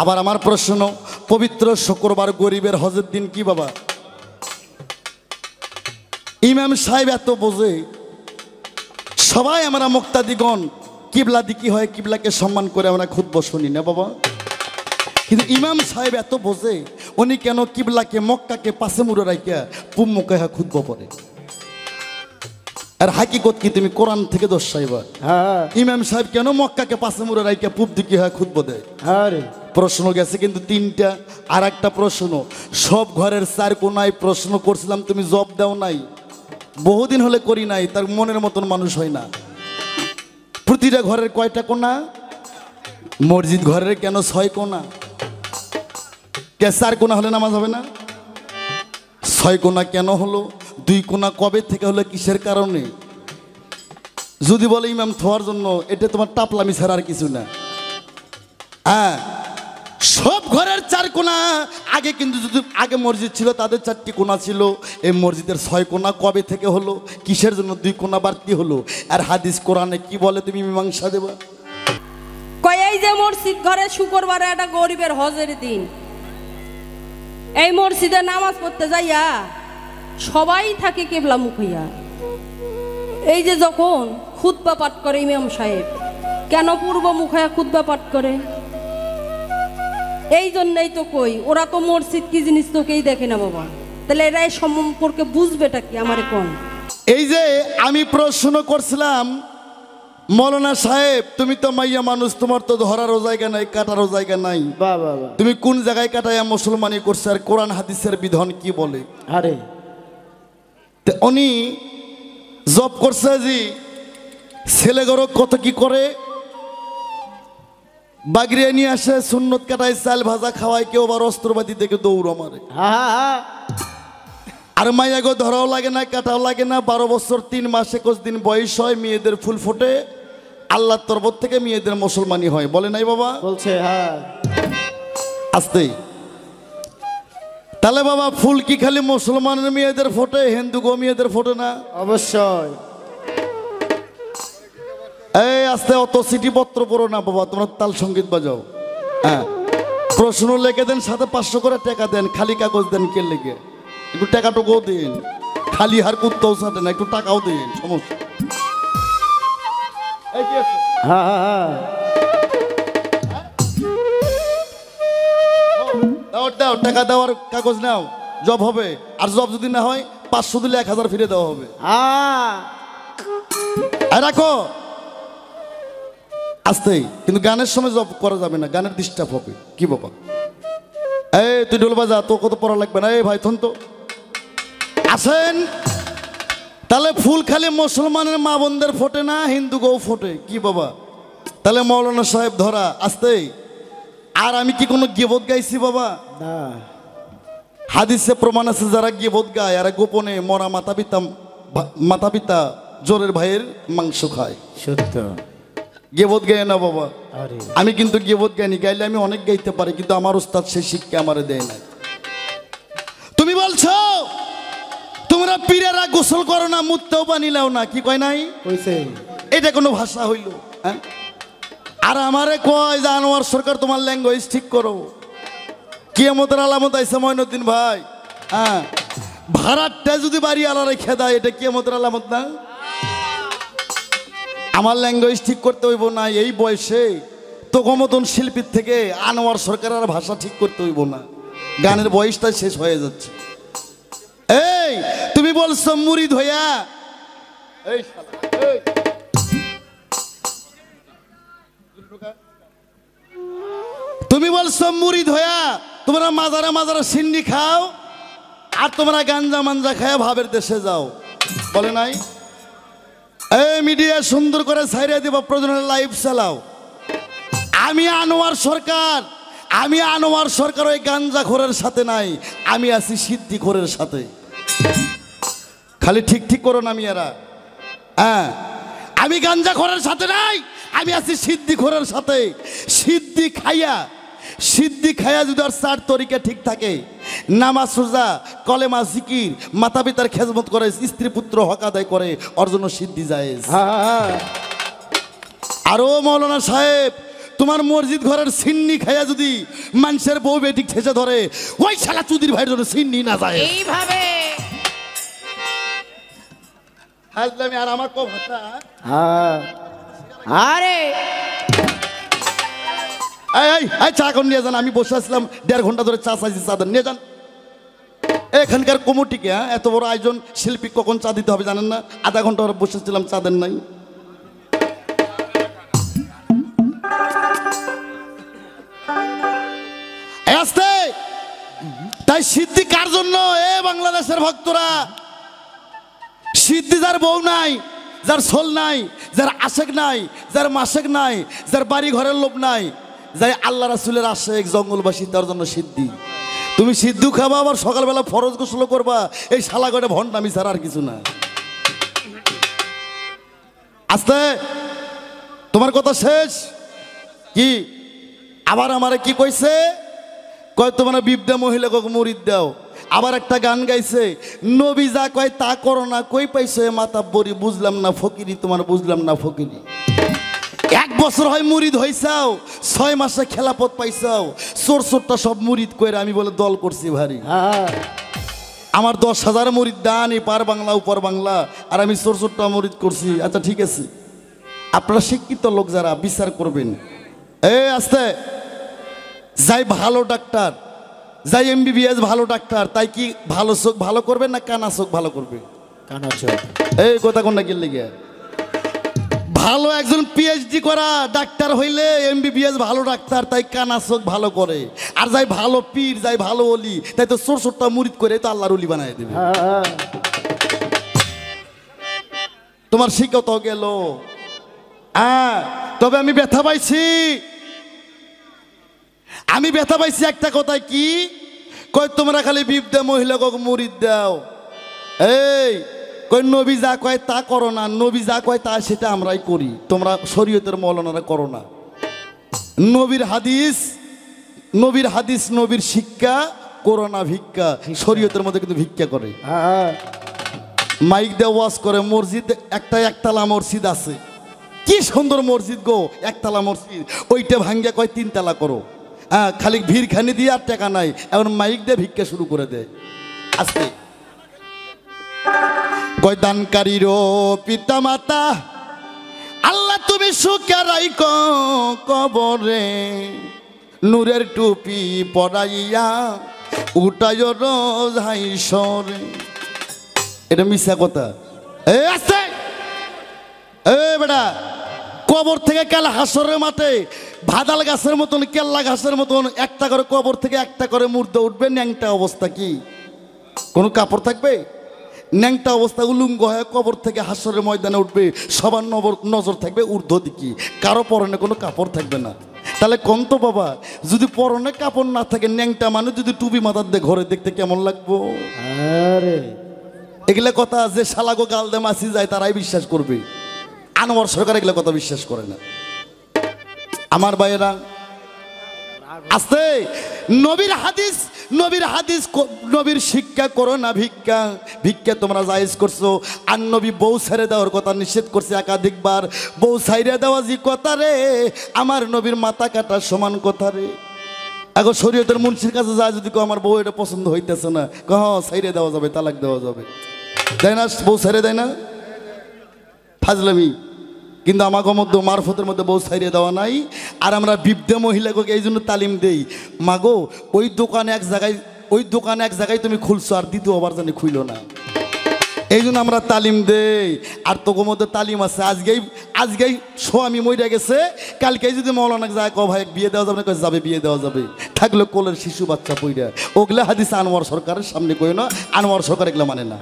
আবার আমার প্রশ্ন, পবিত্র শুক্রবার গরিবের হজের দিন কি বাবা? ইমাম সাহেব এত বোঝে, সবাই আমরা মুক্তাদিগণ কিবলা দিকে হয়, কিবলাকে সম্মান করে আমরা খুতবা শুনি না বাবা? কিন্তু ইমাম সাহেব এত বোঝে, উনি কেন কিবলাকে মক্কাকে পাশে মুড়ে রাখিয়া পূব মুখে খুতবা পড়ে? আর হাকিকত কি তুমি কোরআন থেকে দর্শাইবা? ইমাম সাহেব কেন মক্কাকে পাশে মুড়ে রাখিয়া পূব দিকে হয় খুতবা দেয়? প্রশ্ন গেছে কিন্তু তিনটা। আর একটা প্রশ্ন, সব ঘরের চার কোনায় প্রশ্ন করছিলাম, তুমি জব দাও নাই। বহুদিন হলে করি নাই, তার মনের মতন মানুষ হয় না। প্রতিটা ঘরের কয়টা কোনা? মসজিদ ঘরের কেন 6 কোনা? কে 4 কোনা হলে নামাজ হবে না? 6 কোনা কেন হলো? 2 কোনা কবে থেকে হলো, কিসের কারণে? যদি বলে ইমাম থোয়ার জন্য, এটা তোমার টাপলামি ছাড়া আর কিছু না। হ্যাঁ, সব ঘরের 4 কোনা। আগে কিন্তু যদি আগে মসজিদ ছিল তাদের 4টি কোনা ছিল, এই মসজিদের 6 কোনা কবে থেকে হলো, কিসের জন্য 2 কোনা বাড়তি হলো? আর হাদিস কোরআনে কি বলে তুমি মীমাংসা দেবা? কই এই যে মসজিদ ঘরে শুক্রবারে একটা গরিবের হজের দিন, এই মসজিদে নামাজ পড়তে যাইয়া সবাই থাকে কিবলা মুখ হইয়া। এই যে যখন খুতবা পাঠ করে ইমাম সাহেব, কেন পূর্ব মুখ হইয়া খুতবা পাঠ করে? এই জন্যই তো কই, ওরা তো মসজিদ কি জিনিস তোকেই দেখে না বাবা। তাহলে এরা এই সম্পর্কে বুঝবেটা কি আমারে কোন? এই যে আমি প্রশ্ন করছিলাম, মৌলানা সাহেব তুমি তো মাইয়া মানুষ, তোমার তো ধরারও জায়গা নাই, কাটারও জায়গা নাই, তুমি কোন জায়গায় কাটাইয়া মুসলমানি করছে? আর কোরআন হাদিসের বিধান কি বলে? আরে উনি জব করছে জি, ছেলে গরো কত কি করে, বাগরিয়া নিয়ে আসে, সুন্নত কাটায়, চাল ভাজা খাওয়ায়, কেউ আবার অস্ত্রবাদী দেখে দৌড় মারে। আর মাইয়া গো ধরাও লাগে না, কাটাও লাগে না। 12 বছর 3 মাস 21 দিন বয়স হয়, মেয়েদের ফুল ফোটে, আল্লাহর তরফ থেকে মেয়েদের মুসলমানি হয়, বলে নাই বাবা? বলছে হ্যাঁ। আসতেই তাহলে বাবা, ফুল কি খালি মুসলমানের মেয়েদের ফোটে, হিন্দু গো মেয়েদের ফোটে না? অবশ্যই। এই আস্তে, অত সিটি পত্র পড়ো না বাবা, তোমরা তাল সঙ্গীত বাজাও। হ্যাঁ, প্রশ্ন লিখে দেন, সাথে 500 করে টাকা দেন, খালি কাগজ দেন, কে লিখে একটু টাকাটুকুও দিন, খালি হার কুত্তাও সাথে না, একটু টাকাও দিন, সমস্যা। দাও টাকা দেওয়ার কাগজ নাও, জব হবে। আর জব যদি না হয় 500 দিলে 1000 ফিরে দেওয়া হবে। রাখো আসতেই, কিন্তু গানের সময় জব করা যাবে না, গানের ডিস্টার্ব হবে। কি বাবা? এই তুই ঢোল বাজা, তো কত পড়া লাগবে না। এই ভাই থন তো আসেন। তাহলে ফুল খালি মুসলমানের মা বোনদের ফোটে না, হিন্দু গো ফোটে? কি বাবা? তাহলে মৌলানা সাহেব ধরা। আসতেই। আর আমি কি কোনো গিবত গাইছি বাবা? না। হাদিসে প্রমাণ আছে, যারা গিবত গায় আর গোপনে মরা মাতা পিতা জোরের ভাইয়ের মাংস খায়। সত্য। গিবত গায় না বাবা। আমি কিন্তু গিবত গাইনি, গাইলে আমি অনেক গাইতে পারি, কিন্তু আমার উস্তাদ সেই শিক্ষা আমারে দেয় না। তুমি বলছো তোমরা পীরেরা গোসল করো না, মুততেও পানি লাও না, কি কয় নাই? এটা কোনো ভাষা হইল? হ্যাঁ, আর আমারে কয় যে আনোয়ার সরকার তোমার ল্যাঙ্গুয়েজ ঠিক করো। কিয়ামতের আলামত আইসা মঈনুদ্দিন ভাই। হ্যাঁ, ভাড়াটা যদি বাড়ি আলা রেখে দেয়, এটা কিয়ামতের আলামত না? আমার ল্যাঙ্গুয়েজ ঠিক করতে হইব না? এই বয়সে তো মতন শিল্পীর থেকে আনোয়ার সরকারের ভাষা ঠিক করতে হইব না? গানের বয়সটা শেষ হয়ে যাচ্ছে। এই তুমি বলছো মুরিদ হইয়া, এই তুমি বলছো মুরিদ হইয়া তোমরা মাজারে মাজারে সিন্নি খাও, আর তোমরা গাঞ্জা মাঞ্জা খায় ভাবের দেশে যাও, বলে নাই? এই মিডিয়া সুন্দর করে ছাইড়া দিবা, প্রয়োজনে লাইভ চালাও। আমি আনোয়ার সরকার ওই গাঞ্জা খোরের সাথে নাই, আমি আছি সিদ্ধি খোরের সাথে। খালি ঠিক ঠিক করো না মিয়ারা। হ্যাঁ, আমি গাঞ্জা খোরের সাথে নাই, আমি আছি সিদ্ধি খোরের সাথে। সিদ্ধি খাইয়া যদি আর 4 তরিকা ঠিক থাকে, নামাজ রোজা কলেমা জিকির মাতা পিতার খেজমত করে, স্ত্রী পুত্র হক আদায় করে, ওর জন্য সিদ্ধি জায়েজ। আরো মৌলানা সাহেব তোমার মসজিদ ঘরের সিন্নি খাইয়া যদি মানুষের বউ বেটি ঠেসে ধরে, ওই শালা চুদির ভাইয়ের জন্য সিন্নি না যায় এইভাবে। হাজলামি আর আমার কো ভাতা। আরে এই চা কোন নিয়ে যান, আমি বসে আসলাম 1.5 ঘন্টা ধরে চা চাইছি, চা দেন নিয়ে যান। এখানকার কমিটিকে এত বড় আয়োজন, শিল্পী কখন চা দিতে হবে জানেন না? আধা ঘন্টা ধরে বসেছিলাম, চা দেন নাই। আসতে তাই সিদ্ধি কার জন্য? এ বাংলাদেশের ভক্তরা, সিদ্ধি যার বউ নাই, যার সোল নাই, যার আশেক নাই, যার মাসেক নাই, যার বাড়ি ঘরের লোভ নাই, যাই আল্লাহ রাসূলের আশেক জঙ্গলবাসী, তার জন্য সিদ্ধি। তুমি সিদ্ধু খাবা, আবার সকালবেলা ফরজ গোসল করবা, এই শালা করে ভণ্ডামি ছাড়া আর কিছু না। আস্তে, তোমার কথা শেষ কি? আবার আমারে কি কইছে? কয় তোমার বিবদা মহিলা কক মুরিদ দাও। আবার একটা গান গাইছে, নবী যা কয় তা করো না, কই পাইছো এ মাতা বড়ি, বুঝলাম না ফকিরি তোমার, বুঝলাম না ফকিরি। 1 বছর হয় মুরিদ হইছাও, 6 মাসে খেলাপথ পাইছাও, চোরটা সব মুরিদ কইরা আমি বলে দল করছি ভারী। আমার 10,000 মুরিদ দান এপার বাংলা উপর বাংলা, আর আমি চোরটা মুরিদ করছি। আচ্ছা ঠিক আছে, আপনারা শিক্ষিত লোক যারা বিচার করবেন। আস্তে, যাই ভালো ডাক্তার, যাই MBBS ভালো ডাক্তার, তাই কি ভালো চোখ ভালো করবে না কানা চোখ ভালো করবে? কানা চোখ। এই কথা কোনটা গেলে গিয়া? ভালো একজন PhD করা ডাক্তার হইলে MBBS ভালো ডাক্তার, তাই কানা চোখ ভালো করে। আর যাই ভালো পীর, যাই ভালো অলি, তাই তো চোরটা মুরিদ করে তো আল্লাহর অলি বানাই দেবে। তোমার শিক্ষত গেল। তবে আমি ব্যথা পাইছি, আমি ব্যথা পাইছি একটা কথায়, কি কই তোমরা খালি বিবদা মহিলা কক মুরিদ দাও। এই কই নবী যা কয় তা করো না, নবী যা কয় তা সেটা আমরাই করি, তোমরা শরীয়তের মৌলানারা করো না। নবীর হাদিস, নবীর হাদিস, নবীর শিক্ষা, করো না ভিক্ষা। শরীয়তের মধ্যে কিন্তু ভিক্ষা করে, মাইক দিয়ে ওয়াজ করে। মসজিদ একতলা মসজিদ আছে, কি সুন্দর মসজিদ গো, একতলা মসজিদ, ওইটা ভাঙ্গা কয় 3 তলা করো। খালি ভিড় খানি দিয়ে আর টাকা নাই, এখন মাইক দিয়ে ভিক্ষা শুরু করে দেয়। আস্তে কয় দানকারীরও পিতা মাতা, আল্লাহ তুমি সুখে রাইখো কবরে, নূরের টুপি পরাইয়া উঠায় রোজ হাইসরে। এটা মিশা কথা। আস্তে, বেটা, কবর থেকে কাল হাসরের মাঠে ভাদাল গাছের মতন, কেল্লা গাছের মতন একটা করে কবর থেকে একটা করে মুর্দা উঠবে। ন্যাংটা অবস্থা, কি কোনো কাপড় থাকবে? ন্যাংটা অবস্থা উলুঙ্গ হয়ে কবর থেকে হাসরের ময়দানে উঠবে। সবার নজর থাকবে ঊর্ধ্ব দিকে, কারো পরনে কোনো কাপড় থাকবে না। তাহলে কোন তো বাবা, যদি পরনে কাপড় না থাকে, ন্যাংটা মানুষ যদি টুপি মাথার দিয়ে ঘরে দেখতে কেমন লাগবো? এগুলা কথা যে শালাগো গাল দে মাসি যায় তারাই বিশ্বাস করবে। আনোয়ার সরকার এগুলো কথা বিশ্বাস করে না। আমার ভাইয়েরা, আস্তে, নবীর হাদিস, নবীর হাদিস, নবীর শিক্ষা, করো না ভিক্ষা। ভিক্ষা তোমরা জায়েজ করছো। আর নবী বউ ছেড়ে দেওয়ার কথা নিষেধ করছে একাধিকবার। বউ ছাইড়ে দেওয়া যে কথা রে, আমার নবীর মাথা কাটার সমান কথা রে। এখন শরীয়তের মুন্সির কাছে যায় যদি আমার বউ এটা পছন্দ হইতেছে না, ছাইড়ে দেওয়া যাবে, তালাক দেওয়া যাবে, দেয় না? বউ ছেড়ে দেয় না? ফাজলামি। কিন্তু আমাকে মধ্যে মারফতের মধ্যে বউ ছাইড়ে দেওয়া নাই। আর আমরা বিবদা মহিলাকে এই জন্য তালিম দেই, মাগো ওই দোকানে এক জায়গায় তুমি খুলছো, আর দ্বিতীয়বার জানি খুইল না, এই জন্য আমরা তালিম দেই। আর তোকে মধ্যে তালিম আছে। আজকেই স্বামী মইরা গেছে, কালকে যদি মৌলানা যায় ক ভাই বিয়ে দেওয়া যাবে না, যাবে, বিয়ে দেওয়া যাবে। থাকলো কোলের শিশু বাচ্চা পইরা। ওগুলা হাদিস আনোয়ার সরকারের সামনে কই না, আনোয়ার সরকার এগুলো মানে না।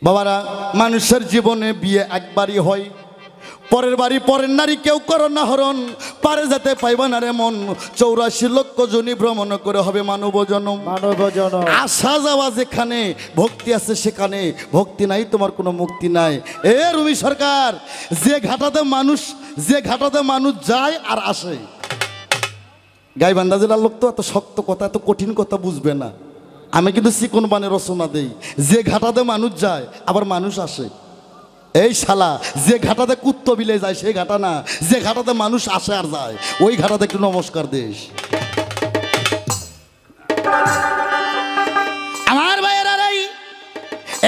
বাবারা, মানুষের জীবনে বিয়ে একবারই হয়, পরের বাড়ি পরের নারী কেউ করো না হরণ, পারে যাতে পাইবা না রে মন। 84 লক্ষ জনি ভ্রমণ করে হবে মানব জনম। আসা যাওয়া যেখানে ভক্তি আছে সেখানে, ভক্তি নাই তোমার কোনো মুক্তি নাই। রুমি সরকার, যে ঘাটাতে মানুষ যায় আর আসে। গাইবান্ধা জেলার লোক তো এত শক্ত কথা, এত কঠিন কথা বুঝবে না। আমি কিন্তু চিকন বানে রচনা দেই। যে ঘাটাতে মানুষ যায় আবার মানুষ আসে, এই শালা যে ঘাটাতে কুত্ত বিলে যায় সেই ঘাটা না, যে ঘাটাতে মানুষ আসে আর যায় ওই ঘাটাতে একটু নমস্কার দেশ। আমার ভাইয়েরা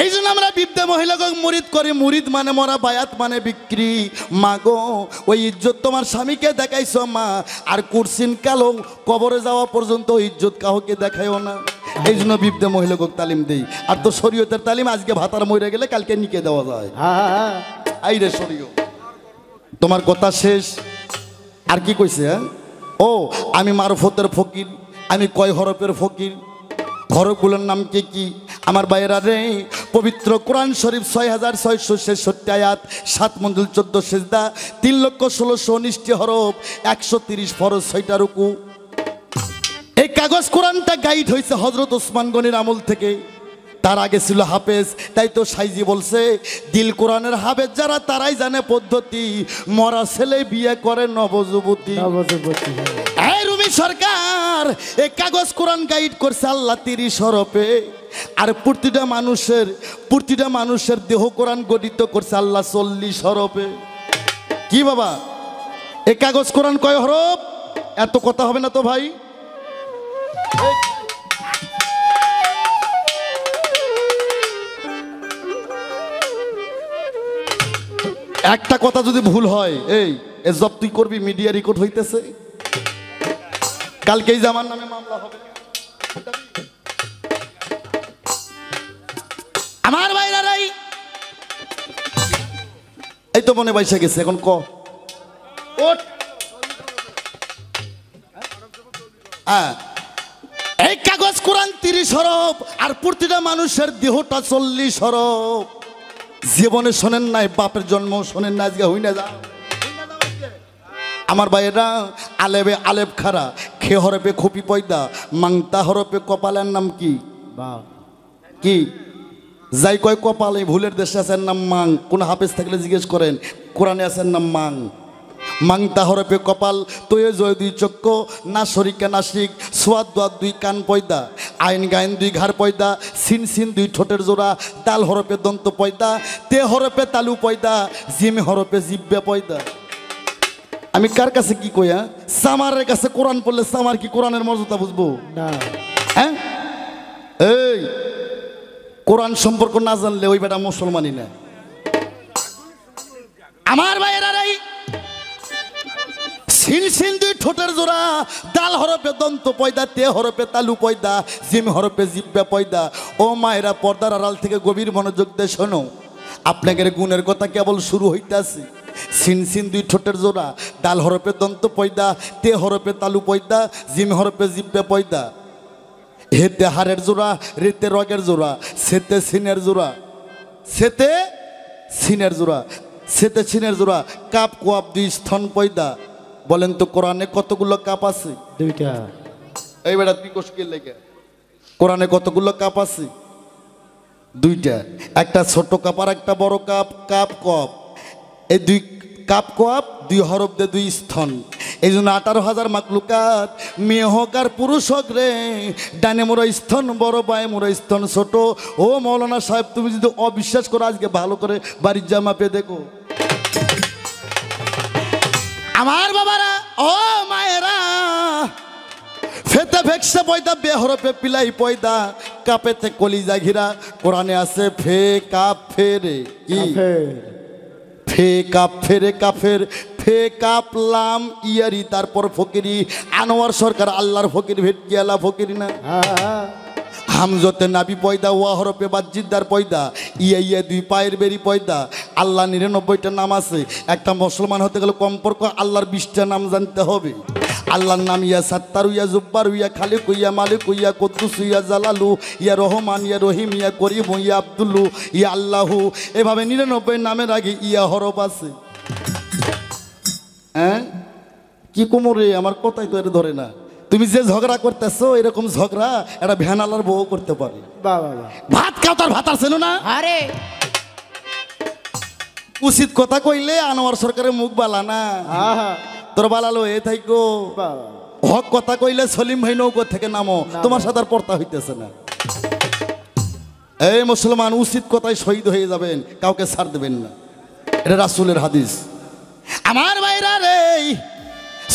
এই জন্য আমরা বিদ্যা মহিলাকে মুরিদ করি। মুরিদ মানে মরা, বায়াত মানে বিক্রি। মা গো ওই ইজ্জত তোমার স্বামীকে দেখাইছ মা, আর কুরসিন কালো কবরে যাওয়া পর্যন্ত ইজ্জত কাউকে দেখাইও না। এই জন্য বিদ্যা মহিলাকে তালিম দেই। আর তো শরীয়তের তালিম আজকে ভাতার মরে গেলে কালকে নিকে দেওয়া যায়। আই রে শরীয়ত, তোমার কথা শেষ। আর কি কইছে? ও আমি মারফতের ফকির, আমি কয় হরফের ফকির, হরফগুলোর নাম কি কি? আমার বাইরা রে, পবিত্র কোরআন শরীফ ৬৬৬৬ আয়াত, ৭ মঞ্জুল ১৪ সেজদা, ৩,১৬,১৯টি হরফ, ১৩০ ফরজ, ৬টা রুকু। এই কাগজ কোরআনটা গাইড হয়েছে হজরত ওসমান গনির আমল থেকে। তার আগে ছিল হাফেজ। তাই তো সাইজি বলছে দিল কোরআনের হাফেজ যারা তারাই জানে পদ্ধতি, মরা ছেলে বিয়ে করে নবযুবতী। এই রুমি সরকার এই কাগজ কোরআন গাইড করছে আল্লাহ ৩০ হরফে, আর প্রতিটা মানুষের দেহ কোরআন গঠিত করছে আল্লাহ ৪০ হরফে। কি বাবা এই কাগজ কোরআন কয় হরফ? এত কথা হবে না তো ভাই। একটা কথা যদি ভুল হয়, এই জব তুই করবি, মিডিয়া রেকর্ড হইতেছে, কালকেই জামার নামে মামলা হবে। আমার ভাইরাই এই তো মনে বাইসা গেছে, এখন ক এই কাগজ কোরআন ৩০ হরফ, আর প্রতিটা মানুষের দেহটা ৪০ হরফ। জীবনে শোনেন নাই, বাপের জন্ম শোনেন না, আজকে হই না যা। আমার ভাইয়েরা আলেবে আলেব খারা, খে হরপে খুপি পয়দা, মাংতা হরপে কপালের নাম কি? কি যাই কয় কপাল। এই ভুলের দেশে আছেন নাম মাং। কোন হাফেজ থাকলে জিজ্ঞেস করেন, কোরআনে আছেন নাম মাং। মাংতা হরপে কপাল, তয়ে জয় ২ চক্ষু, না শরিকা নাসিক, সোয়াদ দোয়াদ ২ কান পয়দা, আইন গাইন ২ ঘাড় পয়দা, সিন সিন ২ ঠোঁটের জোড়া, তাল হরপে দন্ত পয়দা, তে হরপে তালু পয়দা, জিম হরপে জিব্বে পয়দা। আমি কার কাছে কি কই? সামারের কাছে কোরআন পড়লে সামার কি কোরআনের মর্যাদা বুঝবো না? হ্যাঁ, এই কোরআন সম্পর্ক না জানলে ওই বেটা মুসলমানই না। আমার ভাইয়েরা সিন সিন ২ ঠোঁটের জোড়া, দাল হরপে দন্ত পয়দা, তে হরপে তালু পয়দা, জিম হরপে জিব্বা পয়দা। ও মায়েরা, পর্দার আড়াল থেকে গভীর মনোযোগ দিয়ে শোনো, আপনাদের গুণের কথা কেবল শুরু হইতেছে। সিন সিন ২ ঠোঁটের জোড়া, ডাল হরপে দন্ত পয়দা, তে হরপে তালু পয়দা, জিম হরপে জিব্বা পয়দা। হেতে হাড়ের জোড়া, রেতে রগের জোড়া, সেতে সিনের জোড়া, সেতে সিনের জোড়া, সেতে সিনের জোড়া, কাপ কোয়াপ ২ স্তন পয়দা। বলেন তো কোরআনে কতগুলো কাপ আছে? 2টা। এই বেটা তুই কোশকে লেগে, কোরআনে কতগুলো কাপ আছে? 2টা। একটা ছোট কাপ আর একটা বড় কাপ। কাপ কপ, এই 2 কাপ কপ 2 হরফ দে 2 স্তন। এই জন্য 18,000 মাকলুকাত, মেয়ে হোক আর পুরুষ হোক রে, ডানে মোরা স্তন বড়, বায়ে মোরা স্তন ছোট। ও মৌলানা সাহেব, তুমি যদি অবিশ্বাস করো আজকে ভালো করে বাড়ির জামা পেয়ে দেখো। আমার বাবারা, ও মায়েরা, ফেতে ফেকসে পয়দা, বেহরপে পিলাই পয়দা, কাপেতে কলিজা ঘিরা। কোরআনে আছে ফে কাপ ফেরে, কি ফে কাপ ফেরে, কাফের, ফে কাপ লাম ইয়ারি, তারপর ফকিরি। আনোয়ার সরকার আল্লাহর ফকির, ভেটকি আল্লাহ ফকিরি না। হামজতে নাবি পয়দা, ওয়া হরপে বাজ্জিদার পয়দা, ইয়া ইয়া 2 পায়ের বেরি পয়দা। আল্লাহ 99টা নাম আছে। একটা মুসলমান হতে গেলে কমপক্ষে আল্লাহর 20টা নাম জানতে হবে। আল্লাহর নাম ইয়া সাত্তারু, ইয়া জুব্বারু, ইয়া খালিক, ইয়া মালিক, ইয়া কুদ্দুস, ইয়া জালালু, ইয়া রহমান, ইয়া রহিম, ইয়া করিম, ইয়া আব্দুল্লু, ইয়া আল্লাহু। এভাবে 99 নামের আগে ইয়া হরফ আছে। হ্যাঁ, কি কোমরে আমার কথাই তো এটা ধরে না। তুমি যে ঝগড়া করতেছো এরকম ঝগড়া একটা ভ্যানালার বউ করতে পারে। ভাত খাও, তার ভাত আছে না? আরে উচিত কথা কইলে আনোয়ার সরকারের মুখ বালা না, তোর বালালো এ থাইকো। হক কথা কইলে সলিম ভাই নৌকো থেকে নামো, তোমার সাথে আর পড়তা হইতেছে না। এই মুসলমান, উচিত কথায় শহীদ হয়ে যাবেন, কাউকে ছাড় দেবেন না। এটা রাসূলের হাদিস। আমার ভাইরা রে,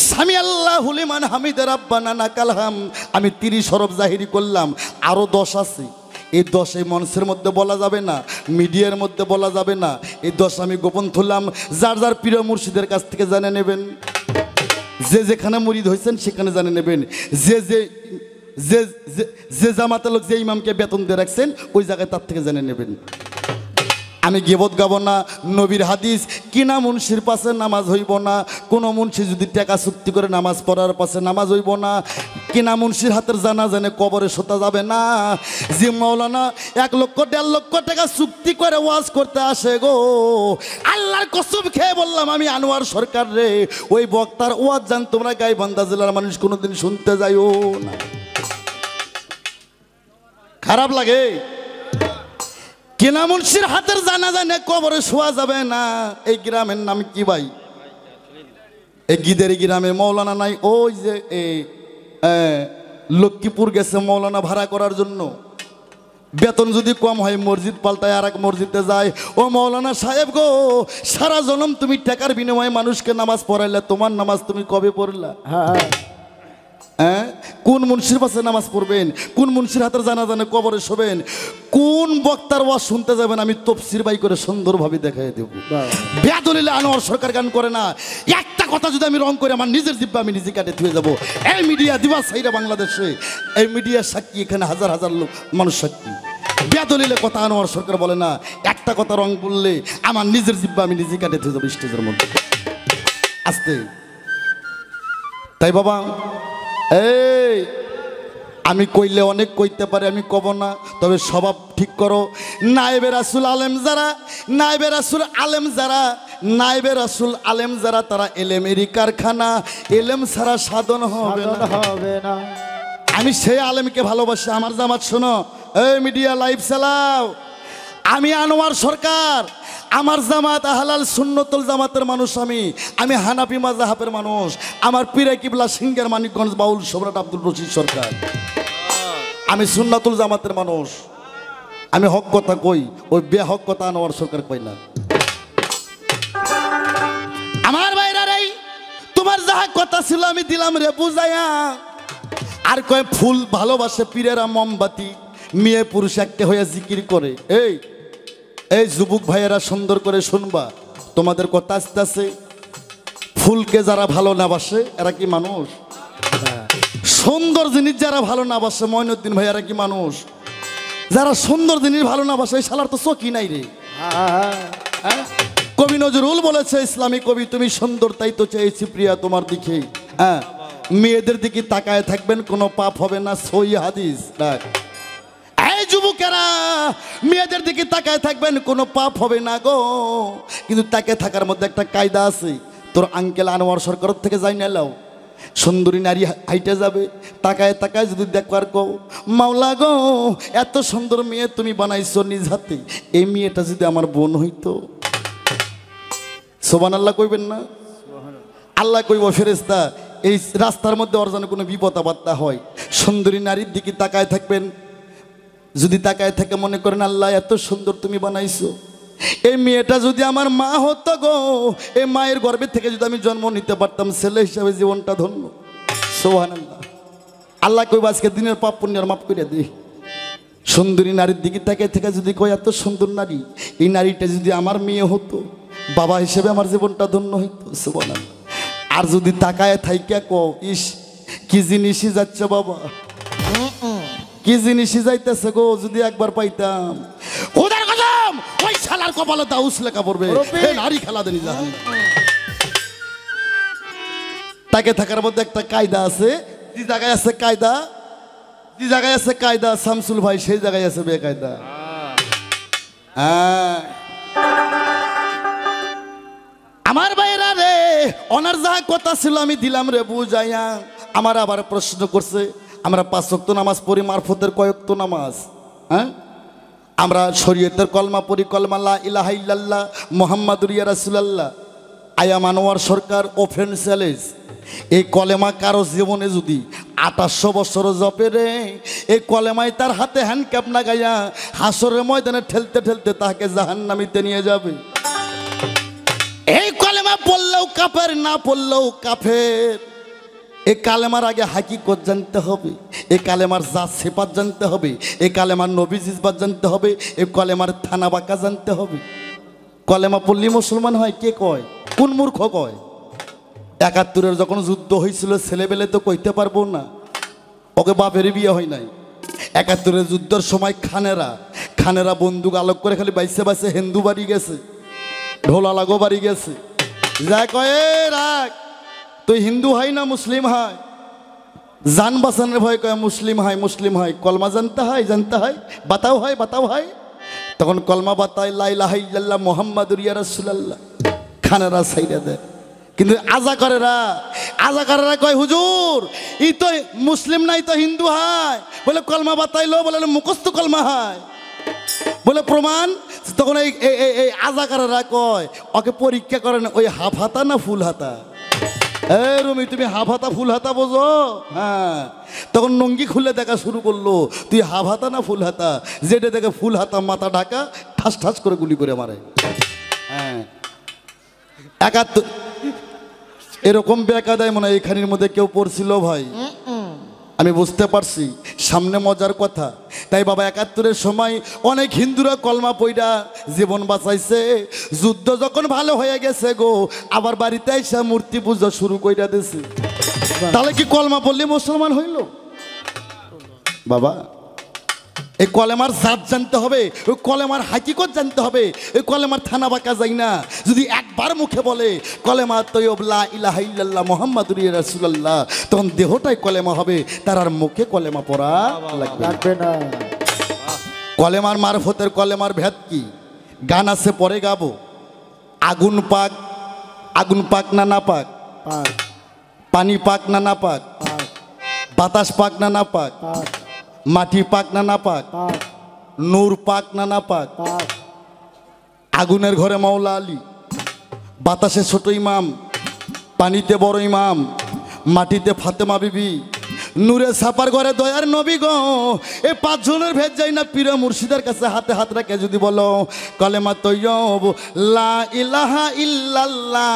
সামি আল্লাহু লিমান হামিদা রাব্বানা লাকাল হাম, আমি 30 হরফ জাহিরি করলাম, আরো 10 আছে। এই 10 এই মঞ্চের মধ্যে বলা যাবে না, মিডিয়ার মধ্যে বলা যাবে না। এই 10 আমি গোপন থুলাম, যার যার প্রিয় মুর্শিদের কাছ থেকে জানে নেবেন। যে যেখানে মুরিদ হয়েছেন সেখানে জানে নেবেন। যে যে যে যে জামাতের লোক যে ইমামকে বেতন দিয়ে রাখছেন ওই জায়গায় তার থেকে জেনে নেবেন। আমি গিবত গাবো না। নবীর হাদিস, কিনা মুন্সির পাশে নামাজ হইব না। কোনো মুন্সি যদি টাকা চুক্তি করে নামাজ পড়ার পাশে নামাজ হইব না। কিনা মুন্সির হাতের জানা জানে কবরে শোতা যাবে না। যে মাওলানা 1 লক্ষ 1.5 লক্ষ টাকা চুক্তি করে ওয়াজ করতে আসে গো, আল্লাহর কসম খেয়ে বললাম আমি আনোয়ার সরকার রে, ওই বক্তার ওয়াজ জান তোমরা গাইবান্ধা জেলার মানুষ কোনোদিন শুনতে যাইও না। খারাপ লাগে? কিনা মুন্সির হাতের জানা জানে কবরে শোয়া যাবে না। এই গ্রামের নাম কি ভাই? এই গিদের গ্রামে মৌলানা নাই। ওই যে লক্ষ্মীপুর গেছে মৌলানা ভাড়া করার জন্য, বেতন যদি কম হয় মসজিদ পাল্টায় আর এক মসজিদে যায়। ও মৌলানা সাহেব গো, সারা জনম তুমি টাকার বিনিময়ে মানুষকে নামাজ পড়াইলে, তোমার নামাজ তুমি কবে পড়লা? কোন মুন্সির পাশে নামাজ পড়বেন? কোন মুন্সির হাতের জানা জানে কবরে শোবেন? কোন বক্তার ওয়াজ শুনতে যাবেন? আমি তফসির বাই করে সুন্দরভাবে দেখাই দেব। বেদলিলে আনোয়ার সরকার গান করে না। একটা কথা যদি আমি রং করে আমার নিজের জিব্বা আমি নিজে কাটে ধুয়ে যাবো। এই মিডিয়া দিবা সাইরা বাংলাদেশে, এই মিডিয়ার সাক্ষী, এখানে হাজার হাজার লোক মানুষ সাক্ষী। বেদলিলে কথা আনোয়ার সরকার বলে না। একটা কথা রং বললে আমার নিজের জিব্বা আমি নিজে কাটে ধুয়ে যাবো স্টেজের মধ্যে আসতে। তাই বাবা, এই আমি কইলে অনেক কইতে পারে, আমি কব না, তবে স্বভাব ঠিক করো। নায়েবে রাসূল আলেম যারা, নায়েবে রাসূল আলেম যারা, নায়েবে রাসূল আলেম যারা, তারা এলেমেরই কারখানা। এলেম ছাড়া সাধন হবে না। আমি সেই আলেমকে ভালোবাসি। আমার জামাত শোনো, এই মিডিয়া লাইভ চালাও। আমি আনোয়ার সরকার, আমার জামাত আহলাল সুন্নতুল জামাতের মানুষ। আমি হানাফি মাযহাবের মানুষ। আমার পীরে কিবলা সিংহের মানিকগঞ্জ বাউল সম্রাট আব্দুল রশিদ সরকার। আমি সুন্নাতুল জামাতের মানুষ। আমি হক কথা কই, ওই বেহক কথা আনোয়ার সরকার কই না। আমার ভাইরা রে, তোমার যাহা কথা ছিল আমি দিলাম রে বুঝাইয়া। আর কয় ফুল ভালোবাসে পীরেরা মোমবাতি, মেয়ে পুরুষ একটা হয়ে জিকির করে। এই যুবক ভাইয়েরা সুন্দর করে শুনবা, তোমাদের কথা আস্তে আস্তে। ফুলকে যারা ভালো না বাসে এরা কি মানুষ? সুন্দর জিনিস যারা ভালো না বাসে, মঈনুদ্দিন ভাই, এরা কি মানুষ? যারা সুন্দর জিনিস ভালো না বাসে, এই শালার তো চোখই নাই রে। কবি নজরুল বলেছে, ইসলামী কবি, তুমি সুন্দর তাই তো চেয়েছি প্রিয়া তোমার দিকে। মেয়েদের দিকে তাকায় থাকবেন, কোনো পাপ হবে না, সহিহ হাদিস। এই যুবকেরা, মেয়েদের দিকে তাকায় থাকবেন, কোনো পাপ হবে না গো। কিন্তু তাকে থাকার মধ্যে একটা কায়দা আছে। তোর আঙ্কেল আনোয়ার সরকারের থেকে যাই নাও, সুন্দরী নারী হাইটে যাবে, তাকায় তাকায় যদি দেখবার কও, মাওলা গো এত সুন্দর মেয়ে তুমি বানাইছো নিজ হাতে, এই মেয়েটা যদি আমার বোন হইতো। সুবহানাল্লাহ কইবেন না? আল্লাহ কইব, ফেরেশতা এই রাস্তার মধ্যে ওর যেন কোনো বিপদ আপদ হয়। সুন্দরী নারীর দিকে তাকায় থাকবেন, যদি তাকায় থাকে মনে করেন আল্লাহ এত সুন্দর তুমি বানাইছো, এই মেয়েটা যদি আমার মা হতো গো, এই মায়ের গর্ভে থেকে যদি আমি জন্ম নিতে পারতাম, ছেলে হিসাবে জীবনটা ধন্য। সুবহানাল্লাহ। আল্লাহ কইব আজকে দিনের পাপ পুণ্যের মাফ করে দিই। সুন্দরী নারীর দিকে তাকায় থেকে যদি কই এত সুন্দর নারী, এই নারীটা যদি আমার মেয়ে হতো, বাবা হিসেবে আমার জীবনটা ধন্য হইতো। সুবহানাল্লাহ। আর যদি তাকায় থাইকা কো, ইস কি জিনিসই যাচ্ছে বাবা, কি জিনিসই যাইতেছে গো, যদি একবার পাইতাম। খোদার কসম, ওই শালার কপালে দাউস লেখা পড়বে, নারী খেলা দেনি জাহান। তাকে থাকার মধ্যে একটা কায়দা আছে। যে জায়গায় আছে কায়দা, যে জায়গায় আছে কায়দা, শামসুল ভাই সেই জায়গায় আছে বেকায়দা। আমার ভাইরা রে, ওনার যা কথা ছিল আমি দিলাম রে বুঝাইয়া। আমার আবার প্রশ্ন করছে, আমরা 5 ওয়াক্ত নামাজ পড়ি, মারফতের কয়েকত নামাজ? আমরা শরীয়তের কলমা পড়ি, কলমা লা ইলাহা ইল্লাল্লাহ মুহাম্মাদুর রাসূলুল্লাহ। আয়াম আনোয়ার সরকার ওপেন চ্যালেঞ্জ, এই কলেমা কারো জীবনে যদি 2800 বছর জপে রে, এই কলেমায় তার হাতে হ্যান্ডক্যাপ না গাইয়া হাসরের ময়দানে ঠেলতে ঠেলতে তাকে জাহান্নামীতে নিয়ে যাবে। এই কলেমা পড়লেও কাফের, না পড়লেও কাফের। এই কালেমার আগে হাকিকত জানতে হবে, এই কালেমার জাত সিফাত জানতে হবে, এই কালেমার নবী জিজবাত জানতে হবে, এই কলেমার থানা বাঁকা জানতে হবে। কলেমা পড়লি মুসলমান হয় কে কয়? কোন মূর্খ কয়? ৭১-এর যখন যুদ্ধ হয়েছিল ছেলেবেলে তো কইতে পারবো না, ওকে বাপের বিয়ে হয় নাই। ৭১-এর যুদ্ধের সময় খানেরা বন্দুক আলোক করে খালি বাইসে বাইসে হিন্দু বাড়ি গেছে, ঢোলা লাগো বাড়ি গেছে। যা কয়ে রাখ, তুই হিন্দু হয় না মুসলিম হয়? জান বাঁচানোর ভয় কয় মুসলিম হয়, মুসলিম হয়। কলমা জানতে হয়, বাতাও হয়। তখন কলমা বাতায় লা ইলাহা ইল্লাল্লাহ মুহাম্মাদুর ইয়া রাসূলুল্লাহ, খানেরা সাইরা দেয়। কিন্তু আজাকারেরা কয় হুজুর ই তো মুসলিম নাই তো হিন্দু হয়। বলে কলমা বাতাইলো, বলে মুখস্থ কলমা হয়, বলে প্রমাণ। তখন এই আজাকারেরা কয় ওকে পরীক্ষা করেন ওই হাফ হাতা না ফুল হাতা। রুমি তুমি হাফ হাতা ফুল হাতা বোঝো? হ্যাঁ। তখন নঙ্গি খুলে দেখা শুরু করলো, তুই হাফ হাতা না ফুল হাতা? যেটা দেখে ফুল হাতা, মাথা ঢাকা, ঠাস ঠাস করে গুলি করে মারে। হ্যাঁ, ৭১ এরকম বেকা দেয় মনে হয় এখানের মধ্যে কেউ পড়ছিল ভাই, আমি বুঝতে পারছি। সামনে মজার কথা। তাই বাবা ৭১-এর সময় অনেক হিন্দুরা কলমা পইড়া জীবন বাঁচাইছে। যুদ্ধ যখন ভালো হয়ে গেছে গো, আবার বাড়িতে এসে মূর্তি পূজা শুরু কইরা দিছে। তাহলে কি কলমা পড়লে মুসলমান হইল? বাবা এই কলেমার জাত জানতে হবে, ওই কলেমার হাকিকত জানতে হবে। ওই কলেমার থানা বাঁকা যাই না। যদি একবার মুখে বলে কলেমা তৈয়ব লা ইলাহা ইল্লাল্লাহ মুহাম্মাদুর রাসূলুল্লাহ, তখন দেহটাই কলেমা হবে, তার আর মুখে কলেমা পড়া লাগবে না। কলেমার মারফতের কলেমার ভেদ কি? গান আছে পরে গাবো। আগুন পাক না না পাক, পানি পাক না না পাক, বাতাস পাক না না পাক, মাটি পাক না না পাক, নূর পাক না না পাক। আগুনের ঘরে মাওলা আলী, বাতাসে ছোট ইমাম, পানিতে বড় ইমাম, মাটিতে ফাতেমা বিবি, নূরে ছাপার ঘরে দয়ার নবী গো। এই ৫ জনের ভেদ যাই না পীর মুর্শিদের কাছে হাতে হাত রেখে যদি বলো কলেমা তৈয়ব লা ইলাহা ইল্লাল্লাহ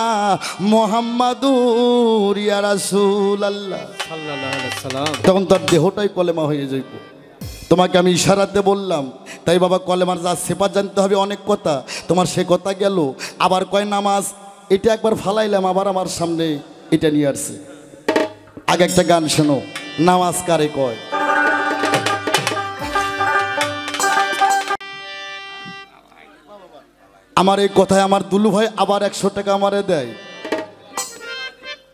মুহাম্মাদুর ইয়া রাসূলুল্লাহ সাল্লাল্লাহু আলাইহি ওয়াসাল্লাম, তখন তার দেহটাই কলেমা হয়ে যাইব। তোমাকে আমি ইশারাতে বললাম। তাই বাবা কলেমার যা সিফাত জানতে হবে, অনেক কথা। তোমার সে কথা গেল। আবার কয় নামাজ, এটা একবার ফালাইলাম, আবার আমার সামনে এটা নিয়ে আসছে। আগে একটা গান শোনো, নামাজ কারে কয়? আমার এই কথায় আমার দুলু ভাই আবার ১০০ টাকা আমারে দেয়।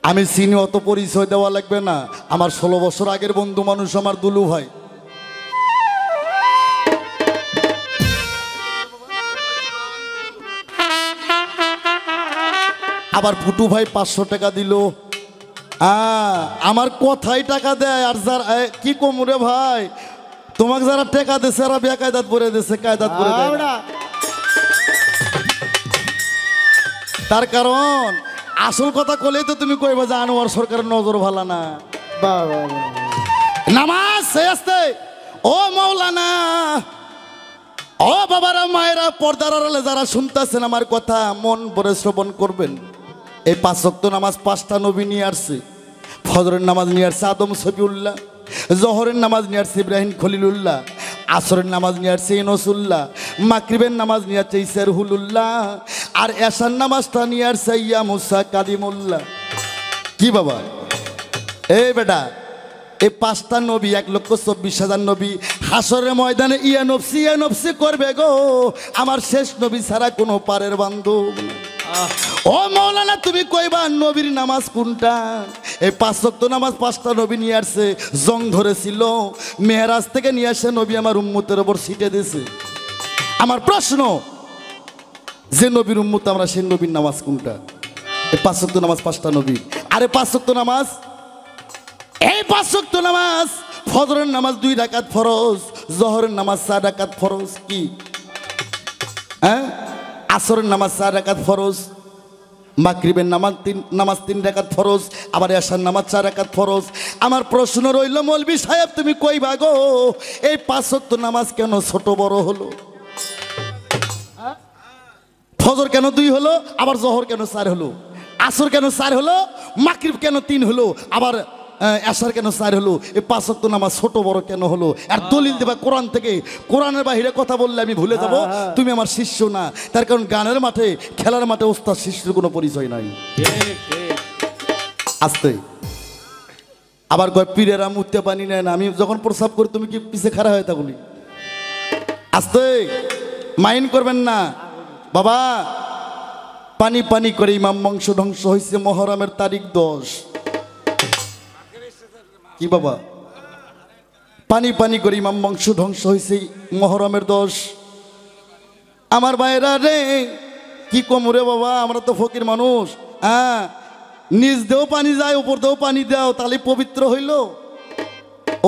আমি চিনি, অত পরিচয় দেওয়া লাগবে না। আমার ১৬ বছর আগের বন্ধু মানুষ আমার দুলু ভাই। আবার ফুটু ভাই ৫০০ টাকা দিল। আমার কথাই টাকা দেয়। আর যারা কি কম রে ভাই, তোমাকে যারা টাকা দিচ্ছে এরা বেকায়দাত পরে দিচ্ছে, কায়দাত পরে দেয় না। তার কারণ আসল কথা কলেই তো তুমি কইবা যে আনোয়ার সরকারের নজর ভালো না। নামাজ সে আসতে ও মাওলানা, ও বাবারা মায়েরা, পর্দার আড়ালে যারা শুনতেছেন আমার কথা মন ভরে শ্রবণ করবেন। এই ৫ ওয়াক্ত নামাজ ৫টা নবী নিয়ে আসছে। ফজরের নামাজ নিয়ে আসছে আদম শফিউল্লাহ, জহরের নামাজ নিয়ে আসছে ইব্রাহিম খলিলুল্লাহ, আসরের নামাজ নিয়ে আসছে ইউনূসুল্লাহ, মাগরিবের নামাজ নিয়ে আসছে ঈসা রুহুল্লাহ, আর এশার নামাজটা নিয়ে আসছে ইয়া মুসা কাদিমুল্লাহ। কি বাবা এই বেটা, এই ৫টা নবী ১,২৪,০০০ নবী হাসরের ময়দানে ইয়া নফসি করবে গো। আমার শেষ নবী ছাড়া কোনো পারের বান্ধব। ও মাওলানা তুমি কইবা নবীর নামাজ কোনটা? এই ৫ ওয়াক্ত নামাজ ৫টা নবী নিয়ে আসছে। জং ধরেছিল, মেহরাজ থেকে নিয়ে আসে নবী আমার উম্মতের ওপর ছিটে দিয়েছে। আমার প্রশ্ন, যে নবীর উম্মত আমরা, সেই নবীর নামাজ কোনটা? এই ৫ ওয়াক্ত নামাজ ৫টা নবী। আরে ৫ ওয়াক্ত নামাজ, এই ৫ ওয়াক্ত নামাজ, ফজরের নামাজ ২ রাকাত ফরজ, জোহরের নামাজ ৪ রাকাত ফরজ। কি হ্যাঁ? আসরের নামাজ ৪ রাকাত ফরজ, মাগরিবের নামাজ ৩ রাকাত ফরজ, আবার এশার নামাজ ৪ রাকাত ফরজ। আমার প্রশ্ন রইল মৌলভী সাহেব তুমি কইবা গো এই ৫ ওয়াক্ত নামাজ কেন ছোট বড় হলো? ফজর কেন 2 হলো, আবার জহর কেন 4 হলো, আসর কেন 4 হলো, মাগরিব কেন 3 হলো, আবার এশার কেন 4 হলো, এই 5 ওয়াক্ত নামাজ ছোট বড় কেন হলো? আর দলিল দেবা কোরআন থেকে। কোরআনের বাইরে কথা বললে আমি ভুলে যাব, তুমি আমার শিষ্য না। তার কারণ গানের মাঠে, খেলার মাঠে ওস্তাদ শিষ্যের কোনো পরিচয় নাই। আস্তে আবার কয় পীরেরা মুতে পানি নেয় না। আমি যখন প্রস্রাব করি তুমি কি পিছে খাড়া হয়ে তা বলি? আস্তে, মাইন্ড করবেন না বাবা। পানি পানি করে ইমাম বংশ ধ্বংস হয়েছে মহরমের তারিখ 10। কি বাবা? পানি পানি করে ইমাম বংশ ধ্বংস হয়েছে মহরমের 10। আমার ভাইরা রে, কি কম রে বাবা, আমরা তো ফকির মানুষ। হ্যাঁ, নিজ দেও পানি যায়, উপর দেও পানি দাও, তাহলে পবিত্র হইল।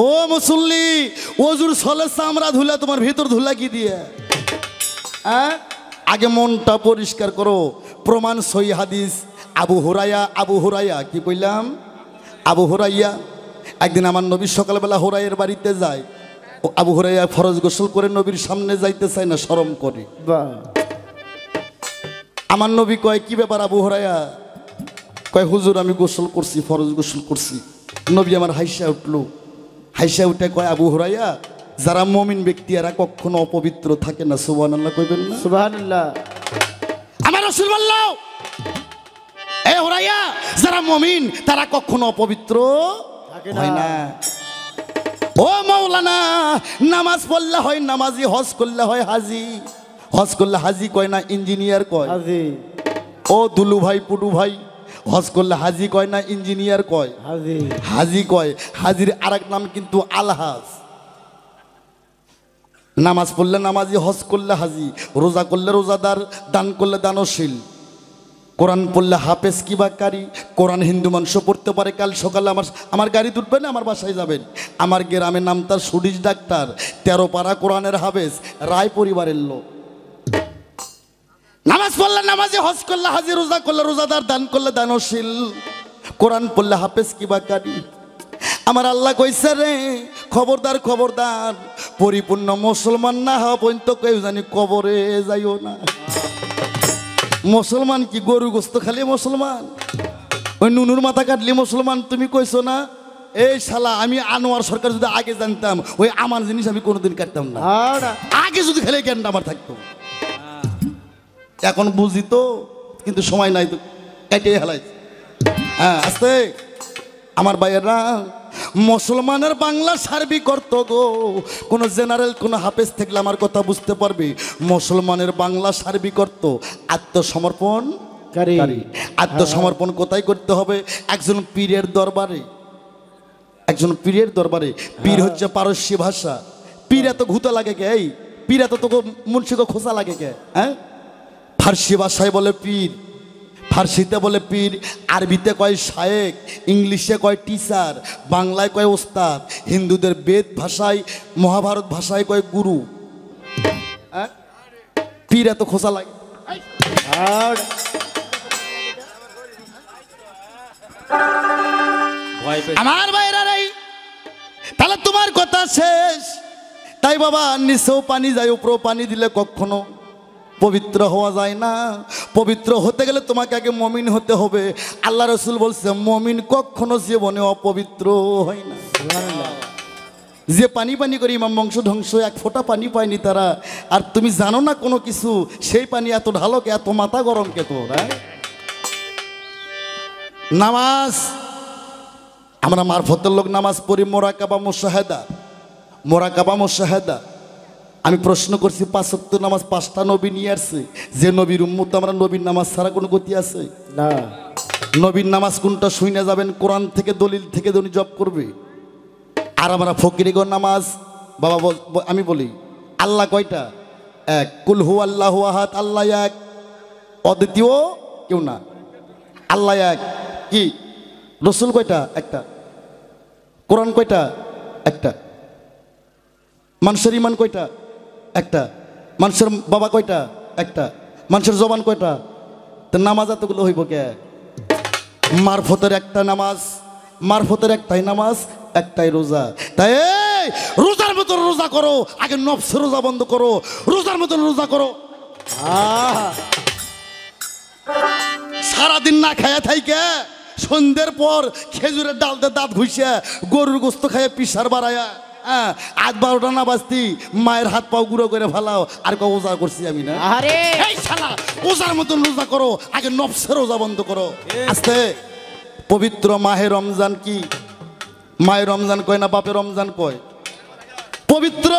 ও মুসল্লি, ওজুর সলে চামড়া ধুলা, তোমার ভিতর ধুলা কি দিয়ে? হ্যাঁ, আগে মনটা পরিষ্কার করো। প্রমাণ সই হাদিস। আবু হুরাইয়া কি কইলাম? আবু হুরাইয়া একদিন আমার নবী সকালবেলা হুরাইয়ের বাড়িতে যায়। আবু হুরাইয়া ফরজ গোসল করে নবীর সামনে যাইতে চায় না, শরম করে। আমার নবী কয়, কি ব্যাপার আবু হুরাইয়া? কয়, হুজুর আমি গোসল করছি, ফরজ গোসল করছি। নবী আমার হাইসা উঠলো। হাইসা উঠে কয়, আবু হুরাইয়া, যারা মুমিন ব্যক্তি এরা কখনো অপবিত্র থাকে না। সুবহানাল্লাহ কইবেন না? সুবহানাল্লাহ। আমার রাসূল বলল, এ হুরাইয়া, যারা মুমিন তারা কখনো অপবিত্র হয় না। ও মাওলানা, নামাজ পড়লে হয় নামাজি, হজ করলে হয় হাজি। হজ করলে হাজি কয় না, ইঞ্জিনিয়ার কয়। হাজি। ও দুলু ভাই, পুডু ভাই, হজ করলে হাজি কয় না, ইঞ্জিনিয়ার কয়? হাজি। হাজি কয়। হাজির আরেক নাম কিন্তু আলহাজ। নামাজ পড়লে নামাজি, হজ করলে হাজি, রোজা করলে রোজাদার, দান করলে দানশীল, কোরআন পড়লে হাফেজ কি বা কারি। কোরআন হিন্দু মানুষ পড়তে পারে। কাল সকালে আমার গাড়ি তুলবেন, আমার বাসায় যাবেন। আমার গ্রামের নাম তার সুডিশ ডাক্তার, 13 পারা কোরআনের হাফেজ, রায় পরিবারের লোক। নামাজ পড়লে নামাজি, হজ করলে হাজি, রোজা করলে রোজাদার, দান করলে দানশীল, কোরআন পড়লে হাফেজ কি বা কারি। আমার আল্লাহ কইছে রে, খবরদার খবরদার, পরিপূর্ণ মুসলমান না হওয়া পর্যন্ত কেউ জানি কবরে যাইও না। মুসলমান কি গরু গোস্ত খালি মুসলমান? ওই নুনুর মাথা কাটলি মুসলমান? তুমি কইছো না? এই শালা, আমি আনোয়ার সরকার যদি আগে জানতাম, ওই আমার জিনিস আমি কোনোদিন কাটতাম না। আগে যদি খেলে জ্ঞানটা আমার থাকতো। এখন বুঝি তো, কিন্তু সময় নাই তো, কেটে হেলাইছে। হ্যাঁ, আস্তে আমার ভাইয়েরা, মুসলমানের বাংলা সার্বিক অর্থ গো, কোনো জেনারেল কোনো হাফেজ থাকলে আমার কথা বুঝতে পারবে। মুসলমানের বাংলা সার্বিক অর্থ আত্মসমর্পণ। আত্মসমর্পণ কোথায় করতে হবে? একজন পীরের দরবারে। একজন পীরের দরবারে। পীর হচ্ছে পারস্য ভাষা। পীর এত ঘুতা লাগে কে? এই পীর এত তোকে মুন্সিকে খোঁচা লাগে কে? হ্যাঁ, ফার্সি ভাষায় বলে পীর, ফার্সিতে বলে পীর, আরবিতে কয় শায়েক, ইংলিশে কয় টিচার, বাংলায় কয় ওস্তাদ, হিন্দুদের বেদ ভাষায়, মহাভারত ভাষায় কয় গুরু। পীর এত খোঁচা লাগে। আমার ভাইরা রে, তাহলে তোমার কথা শেষ। তাই বাবা, নিচেও পানি যায়, উপরেও পানি দিলে কখনো পবিত্র হওয়া যায় না। পবিত্র হতে গেলে তোমাকে আগে মমিন হতে হবে। আল্লাহ রসুল বলছে, মমিন কখনো জীবনে অপবিত্র হয় না। যে পানি পানি করে ইমাম বংশ ধ্বংস, এক ফোঁটা পানি পায়নি তারা। আর তুমি জানো না কোনো কিছু, সেই পানি এত ঢালো কে, এত মাথা গরম কে তোর? নামাজ, আমরা মারফতের লোক নামাজ পড়ি, মোরাকাবা মুশাহাদা, মোরাকাবা মুশাহাদা। আমি প্রশ্ন করছি, 5 ওয়াক্ত নামাজ 5টা নবী নিয়ে আসছে। যে নবীর উম্মত আমরা, নবীর নামাজ ছাড়া কোনো গতি আছে না। নবীর নামাজ কোনটা শুনে যাবেন, কোরআন থেকে দলিল থেকে উনি জব করবে। আর আমরা ফকিরিগণ নামাজ, বাবা আমি বলি, আল্লাহ কয়টা? এক। কুল হু আল্লাহু আহাদ, আল্লাহ এক, অদ্বিতীয় কেউ না, আল্লাহ এক। কি রসুল কয়টা? একটা। কোরআন কয়টা? একটা। মানুষের ইমান কয়টা? একটা। মানুষের বাবা কয়টা? একটা। মানুষের জবান কয়টা? তো নামাজ এতগুলো হইব কে? মারফতের একটা নামাজ, মারফতের একটাই নামাজ, একটাই রোজা। তাই রোজার মতন রোজা করো, আগে নফসের রোজা বন্ধ করো, রোজার মতন রোজা করো। সারাদিন না খায়া থাইকে সন্ধ্যের পর খেজুরের ডালতে দাঁত ঘুষিয়া গরুর গোস্ত খাইয়া পিসার বাড়ায়া হ্যাঁ 8-12টা না বাজতি মায়ের হাত পাও গুঁড়ো করে ফেলাও আর ক ওজা করছি আমি না আরে এই শালা ওজার মতন রোজা করো আগে নফসের রোজা বন্ধ করো আস্তে পবিত্র মাহে রমজান কি মায়ের রমজান কয় না বাপের রমজান কয় পবিত্র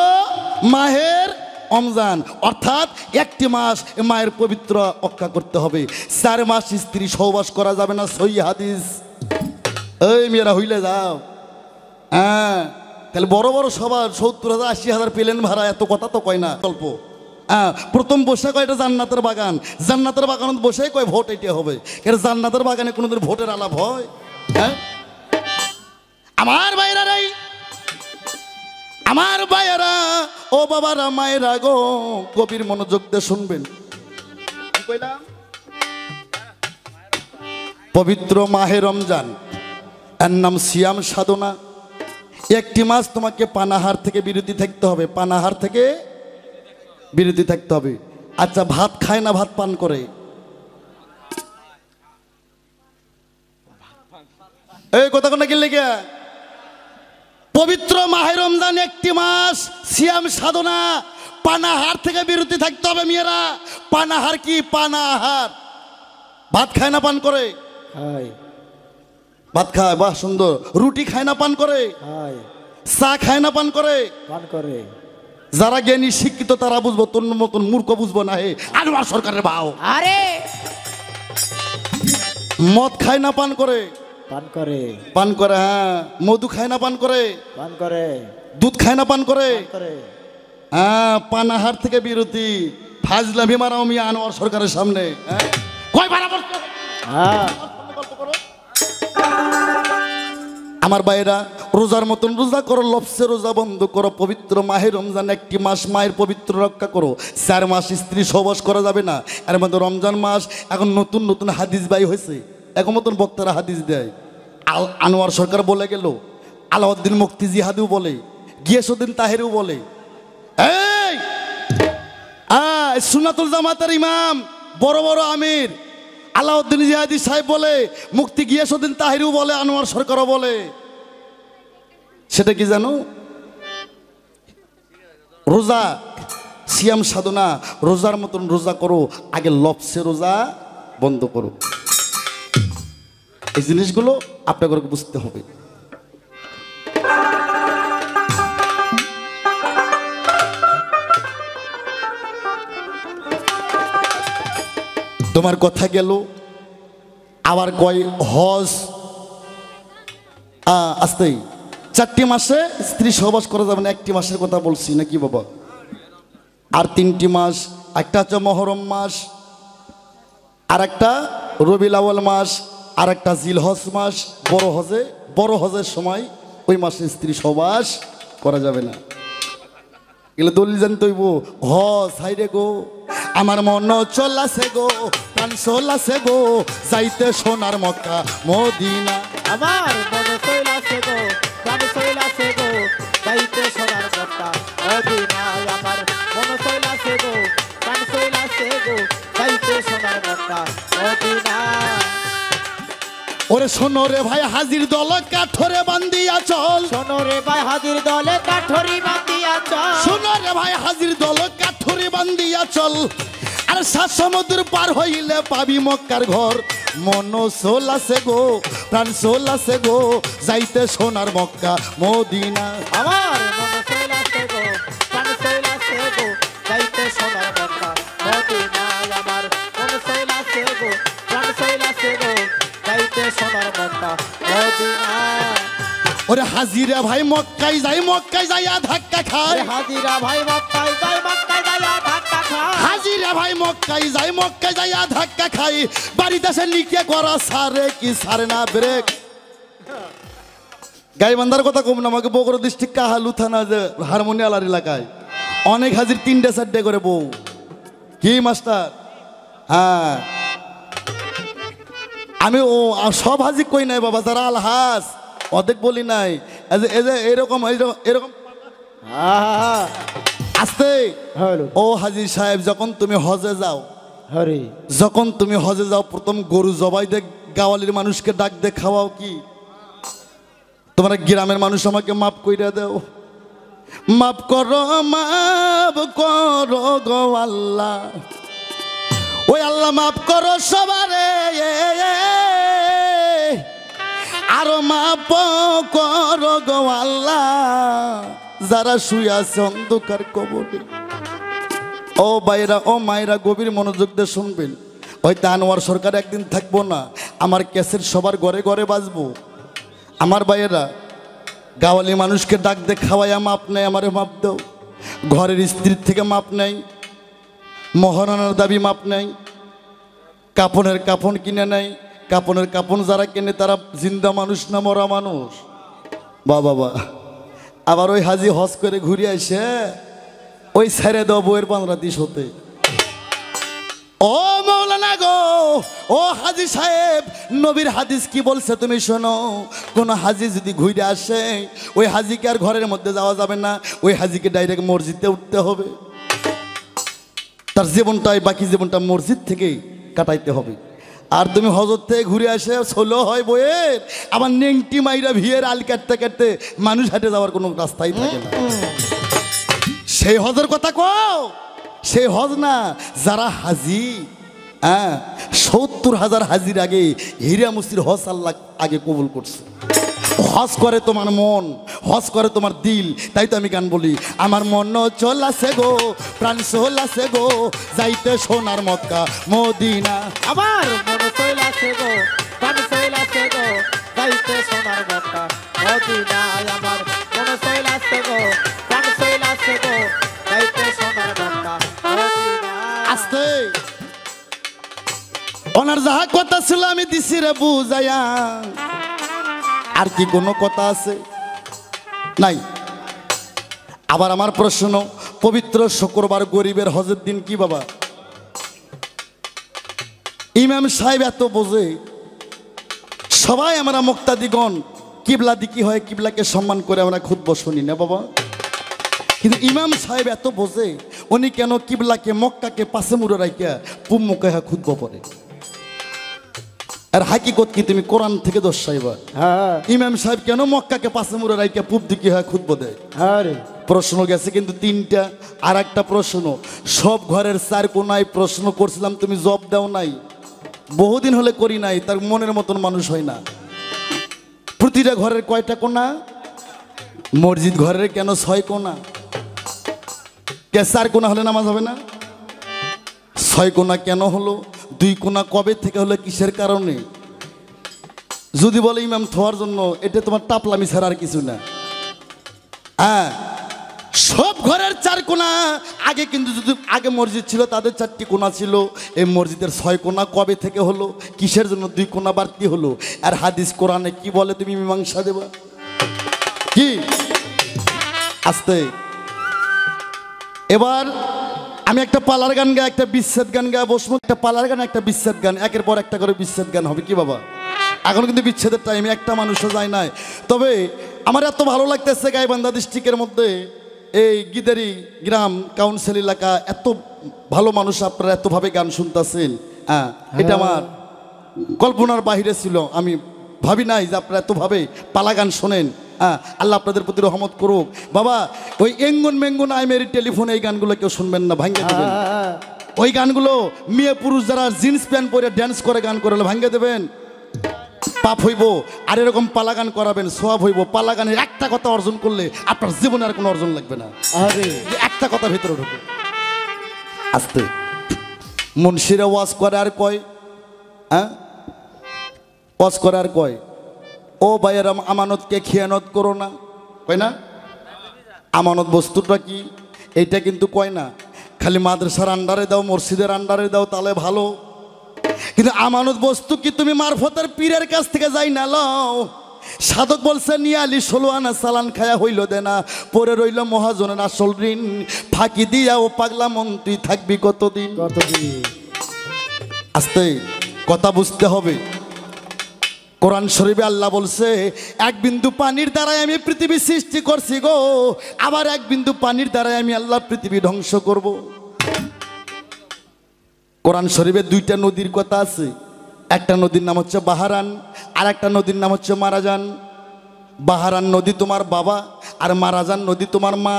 মাহের রমজান অর্থাৎ একটি মাস মায়ের পবিত্র রক্ষা করতে হবে 4 মাস স্ত্রী সহবাস করা যাবে না সহি হাদিস এই মেয়েরা হইলে যাও হ্যাঁ তাহলে বড় বড় সবার 70,000-80,000 প্লেন ভাড়া এত কথা তো কয় না গল্প হ্যাঁ প্রথম বসে কয় এটা জান্নাতের বাগান বসে কয় ভোট এটা হবে এটা জান্নাতের বাগানে কোনোদিন ভোটের আলাপ হয় হ্যাঁ আমার ভাইয়েরা ও বাবারা মায়েরা গো কবির মনোযোগ দিয়ে শুনবেন কি কইলাম পবিত্র মাহে রমজান এর নাম সিয়াম সাধনা একটি মাস তোমাকে পানাহার থেকে বিরতি থাকতে হবে পানাহার থেকে বিরতি থাকতে হবে আচ্ছা ভাত খায় না ভাত পান করে এই কথা কোন কি লেগে পবিত্র মাহে রমজান একটি মাস সিয়াম সাধনা পানাহার থেকে বিরতি থাকতে হবে মেয়েরা পানাহার কি পানাহার ভাত খায় না পান করে হাই ভাত খায় বাহ সুন্দর রুটি খায় না পান করে হাই চা খায় না পান করে পান করে যারা জ্ঞানী শিক্ষিত তারা বুঝবো তোর মতন মূর্খ বুঝবো না হে আনোয়ার সরকারের ভাও আরে মদ খায় না পান করে পান করে পান করে হ্যাঁ মধু খায় না পান করে পান করে দুধ খায় না পান করে পান করে হ্যাঁ পানাহার থেকে বিরতি ফাজলামি মারাও মিয়া আনোয়ার সরকারের সামনে হ্যাঁ? কয় বারাবর হ্যাঁ আমার ভাইরা রোজার মতন রোজা করো লপসে রোজা বন্ধ করো পবিত্র মাহে রমজান একটি মাস মায়ের পবিত্র রক্ষা করো 4 মাস স্ত্রী সহবাস করা যাবে না এর মধ্যে রমজান মাস এখন নতুন নতুন হাদিস বাই হয়েছে এখন মতন বক্তারা হাদিস দেয় আনোয়ার সরকার বলে গেল আলাউদ্দিন মুফতি জিহাদিও বলে গিয়াসউদ্দিন তাহেরিও বলে এই সুন্নাতুল জামাতের ইমাম বড় বড় আমির আলাউদ্দিন জিহাদি সাহেব বলে মুফতি গিয়াসউদ্দিন তাহেরিও বলে আনোয়ার সরকারও বলে সেটা কি জানো রোজা সিয়াম সাধনা রোজার মতন রোজা করো আগে লপসে রোজা বন্ধ করো এই জিনিসগুলো আপনাকে বুঝতে হবে তোমার কথা গেল আবার কয় হজ আসতেই 4টি মাসে স্ত্রী সহবাস করা যাবে না 1টি মাসের কথা বলছি নাকি বাবা আর 3টি মাস একটা হচ্ছে মহরম মাস আর একটা রবিউল আউয়াল মাস আর একটা জিলহজ মাস বড় হজের সময় ওই মাসে স্ত্রী সহবাস করা যাবে না এগুলো দলিল জানতে হইব সাইডে গো আমার মন চলাছে গো প্রাণ চলাছে গো যাইতে সোনার মক্কা মদিনা আমার মন চলাছে গো প্রাণ চলাছে গো যাইতে সোনার মক্কা মদিনা আমার মন চলাছে গো প্রাণ চলাছে গো যাইতে সোনার মক্কা মদিনা ওরে শোনো রে ভাই হাজির দল কাঠরে বান্দিয়া চল শোনো রে ভাই হাজির দলে কাঠরি বান্দিয়া চল শোনো রে ভাই হাজির দল কাঠরে বান্দিয়া চল আর 7 সমুদ্র পার হইলে পাবি মক্কার ঘর মন চলাছে গো প্রাণ চলাছে গো যাইতে সোনার মক্কা মদিনা আমার মন চলাছে গো প্রাণ চলাছে গো যাইতে সোনার মক্কা মদিনা আমার মন চলাছে গো প্রাণ চলাছে গো যাইতে সোনার মক্কা মদিনা ওরে হাজিরা ভাই মক্কায় যাইয়া ধাক্কা খায় হাজিরা ভাই মক্কায় যাইয়া ধাক্কা খায় হাজিরা ভাই মক্কায় যাইয়া ধাক্কা খাই বাড়িতে সে লিখে করা সারে কি সারে না ব্রেক গাইবান্ধার কথা কম না আমাকে বগুড়া ডিস্ট্রিক্ট কাহালু থানা যে হারমোনিয়ালার এলাকায় অনেক হাজির 3টে-4টে করে বউ কি মাস্টার হ্যাঁ আমি সব হাজি কই নাই বাবা যারা আলহাস অর্ধেক বলি নাই এরকম আসতে ও হাজি সাহেব যখন তুমি হজে যাও আরে যখন তুমি হজে যাও প্রথম গরু জবাই দে গাওয়ালির মানুষকে ডাক দে খাওয়াও কি? তোমরা গ্রামের মানুষ আমাকে মাফ কইরা দাও, মাফ করো গো আল্লাহ, ওই আল্লাহ মাফ করো সবারে, আরো মাফ করো গো আল্লাহ যারা শুয়ে আছে অন্ধকার কবরে। ও ভাইরা ও মায়েরা গভীর মনোযোগ দিয়ে শুনবেন, হয়তো আনোয়ার সরকার একদিন থাকবো না, আমার ক্যাসেট সবার ঘরে ঘরে বাজবো। আমার ভাইয়েরা গাওয়ালি মানুষকে ডাক দে খাওয়াইয়া মাপ নেই, আমারে মাপ দাও। ঘরের স্ত্রীর থেকে মাপ নেই, মহারানার দাবি মাপ নেই, কাপনের কাপন কিনে নেই, কাপনের কাপন যারা কেনে তারা জিন্দা মানুষ না মরা মানুষ? বাবা আবার ওই হাজি হজ করে ঘুরে আসে ওই ছেড়ে দাও বইয়ের বাংলাদেশ হতে। ও মৌলানা গো, ও হাজি সাহেব, নবীর হাদিস কি বলছে তুমি শোনো। কোন হাজি যদি ঘুরে আসে ওই হাজিকে আর ঘরের মধ্যে যাওয়া যাবে না, ওই হাজিকে ডাইরেক্ট মসজিদে উঠতে হবে, তার জীবনটাই বাকি জীবনটা মসজিদ থেকেই কাটাইতে হবে। আর তুমি হজর থেকে ঘুরে আসে ষোলো হয় বইয়ের, আবার নেংটি মাইরা ভিয়ের আল কাটতে কাটতে মানুষ হাটে যাওয়ার কোনো রাস্তাই থাকে না। সেই হজের কথা কও, সেই হজ না যারা হাজি, ৭০,০০০ হাজির আগে হীরা মুসির হজ আল্লাহ আগে কবুল করছে। হজ করে তোমার মন, হজ করে তোমার দিল। তাই তো আমি গান বলি, আমার মন চলাছে গো, প্রাণ চলাছে গো, যাইতে সোনার মক্কা মদিনা। আমার মন চলাছে গো, প্রাণ চলাছে গো, যাইতে সোনার মক্কা মদিনা। আমার মন চলাছে গো, প্রাণ চলাছে গো, যাইতে সোনার মক্কা মদিনা। আস্তে ওনার যাহা কথা ছিল আমি দিছি রে বুঝাইয়া, আর কি কোনো কথা আছে? নাই। আবার আমার প্রশ্ন, পবিত্র শুক্রবার গরিবের হজের দিন কি বাবা? ইমাম সাহেব এত বোঝে, সবাই আমরা মুক্তাদিগণ কিবলা দিকি হয়, কিবলাকে সম্মান করে আমরা খুতবা শুনি না বাবা, কিন্তু ইমাম সাহেব এত বোঝে, উনি কেন কিবলাকে মক্কাকে পাশে মুড়ে রাখিয়া পুম মুখে খুতবা পড়ে? আর হাকিকত কি তুমি কোরআন থেকে দর্শাইবা? ইমাম সাহেব কেন মক্কাকে পাশে মুড়ে রাখিয়া পুব দিকে হয় খুতবা দেয়? প্রশ্ন গেছে কিন্তু তিনটা। আর একটা প্রশ্ন সব ঘরের চার কোনায় প্রশ্ন করছিলাম, তুমি জব দাও নাই, বহুদিন হলে করি নাই, তার মনের মতন মানুষ হয় না। প্রতিটা ঘরের কয়টা কোনা? মসজিদ ঘরের কেন 6 কোনা? কে 4 কোনা হলে নামাজ হবে না? 6 কোনা কেন হলো? 2 কোনা কবে থেকে হলো, কিসের কারণে? যদি বলে ইমাম থোয়ার জন্য, এটা তোমার টাপলামি ছাড়া আর কিছু না। সব ঘরের 4 কোনা আগে, কিন্তু যদি আগে মসজিদ ছিল তাদের 4টি কোনা ছিল, এই মসজিদের 6 কোনা কবে থেকে হলো, কিসের জন্য 2 কোনা বাড়তি হলো? আর হাদিস কোরআনে কি বলে তুমি মীমাংসা দেবা কি? আস্তে এবার আমি একটা পালার গান গাই, একটা বিচ্ছেদ গান গায়ে বসবো। একটা পালার গান, একটা বিচ্ছেদ গান, একের পর একটা করে বিচ্ছেদ গান হবে কি বাবা? এখন কিন্তু বিচ্ছেদের টাইমে একটা মানুষও যায় নাই। তবে আমার এত ভালো লাগতেছে গাইবান্ধা ডিস্ট্রিক্টের মধ্যে এই গিদারি গ্রাম কাউন্সিল এলাকা, এত ভালো মানুষ আপনারা এতভাবে গান শুনতেছেন। এটা আমার কল্পনার বাহিরে ছিল, আমি ভাবি নাই যে আপনারা এতভাবে পালা গান শোনেন। আল্লাহ আপনাদের প্রতি রহমত করুক বাবা। ওই এঙ্গুন মেঙ্গুন আই মেরি টেলিফোন, এই গানগুলো কেউ শুনবেন না, ভাঙ্গে দেবেন। ওই গানগুলো মেয়ে পুরুষ যারা জিন্স প্যান্ট পরে ড্যান্স করে গান করলে ভাঙ্গে দেবেন, পাপ হইব। আর এরকম পালা গান করাবেন, সোয়াব হইব। পালা গানের একটা কথা অর্জন করলে আপনার জীবনে আর কোনো অর্জন লাগবে না। একটা কথা ভিতরে ঢুকে আসতে মুন্সিরা ওয়াজ করে আর কয়, ওয়াজ করে আর কয়, ও ভাইয়ের আমানতকে খেয়ানত করো না, কয় না? আমানত বস্তুটা কি এইটা কিন্তু কয় না। খালি মাদ্রাসার আন্ডারে দাও, মসজিদের আন্ডারে দাও, তাহলে ভালো। কিন্তু আমানত বস্তু কি তুমি মারফতের পীরের কাছ থেকে যাই না লও? সাধক বলছে নিয়ে আলি 16 আনা চালান খায়া হইল দেনা, পরে রইল মহাজনের আসল ঋণ, ফাঁকি দিয়া ও পাগলা মন তুই থাকবি কতদিন? আস্তে কথা বুঝতে হবে। কোরআন শরীফে আল্লাহ বলছে, 1 বিন্দু পানির দ্বারাই আমি পৃথিবী সৃষ্টি করছি গো, আবার 1 বিন্দু পানির দ্বারাই আমি আল্লাহ পৃথিবী ধ্বংস করব। কোরআন শরীফে দুইটা নদীর কথা আছে। একটা নদীর নাম হচ্ছে বাহারান, আর একটা নদীর নাম হচ্ছে মারাজান। বাহারান নদী তোমার বাবা, আর মারাজান নদী তোমার মা।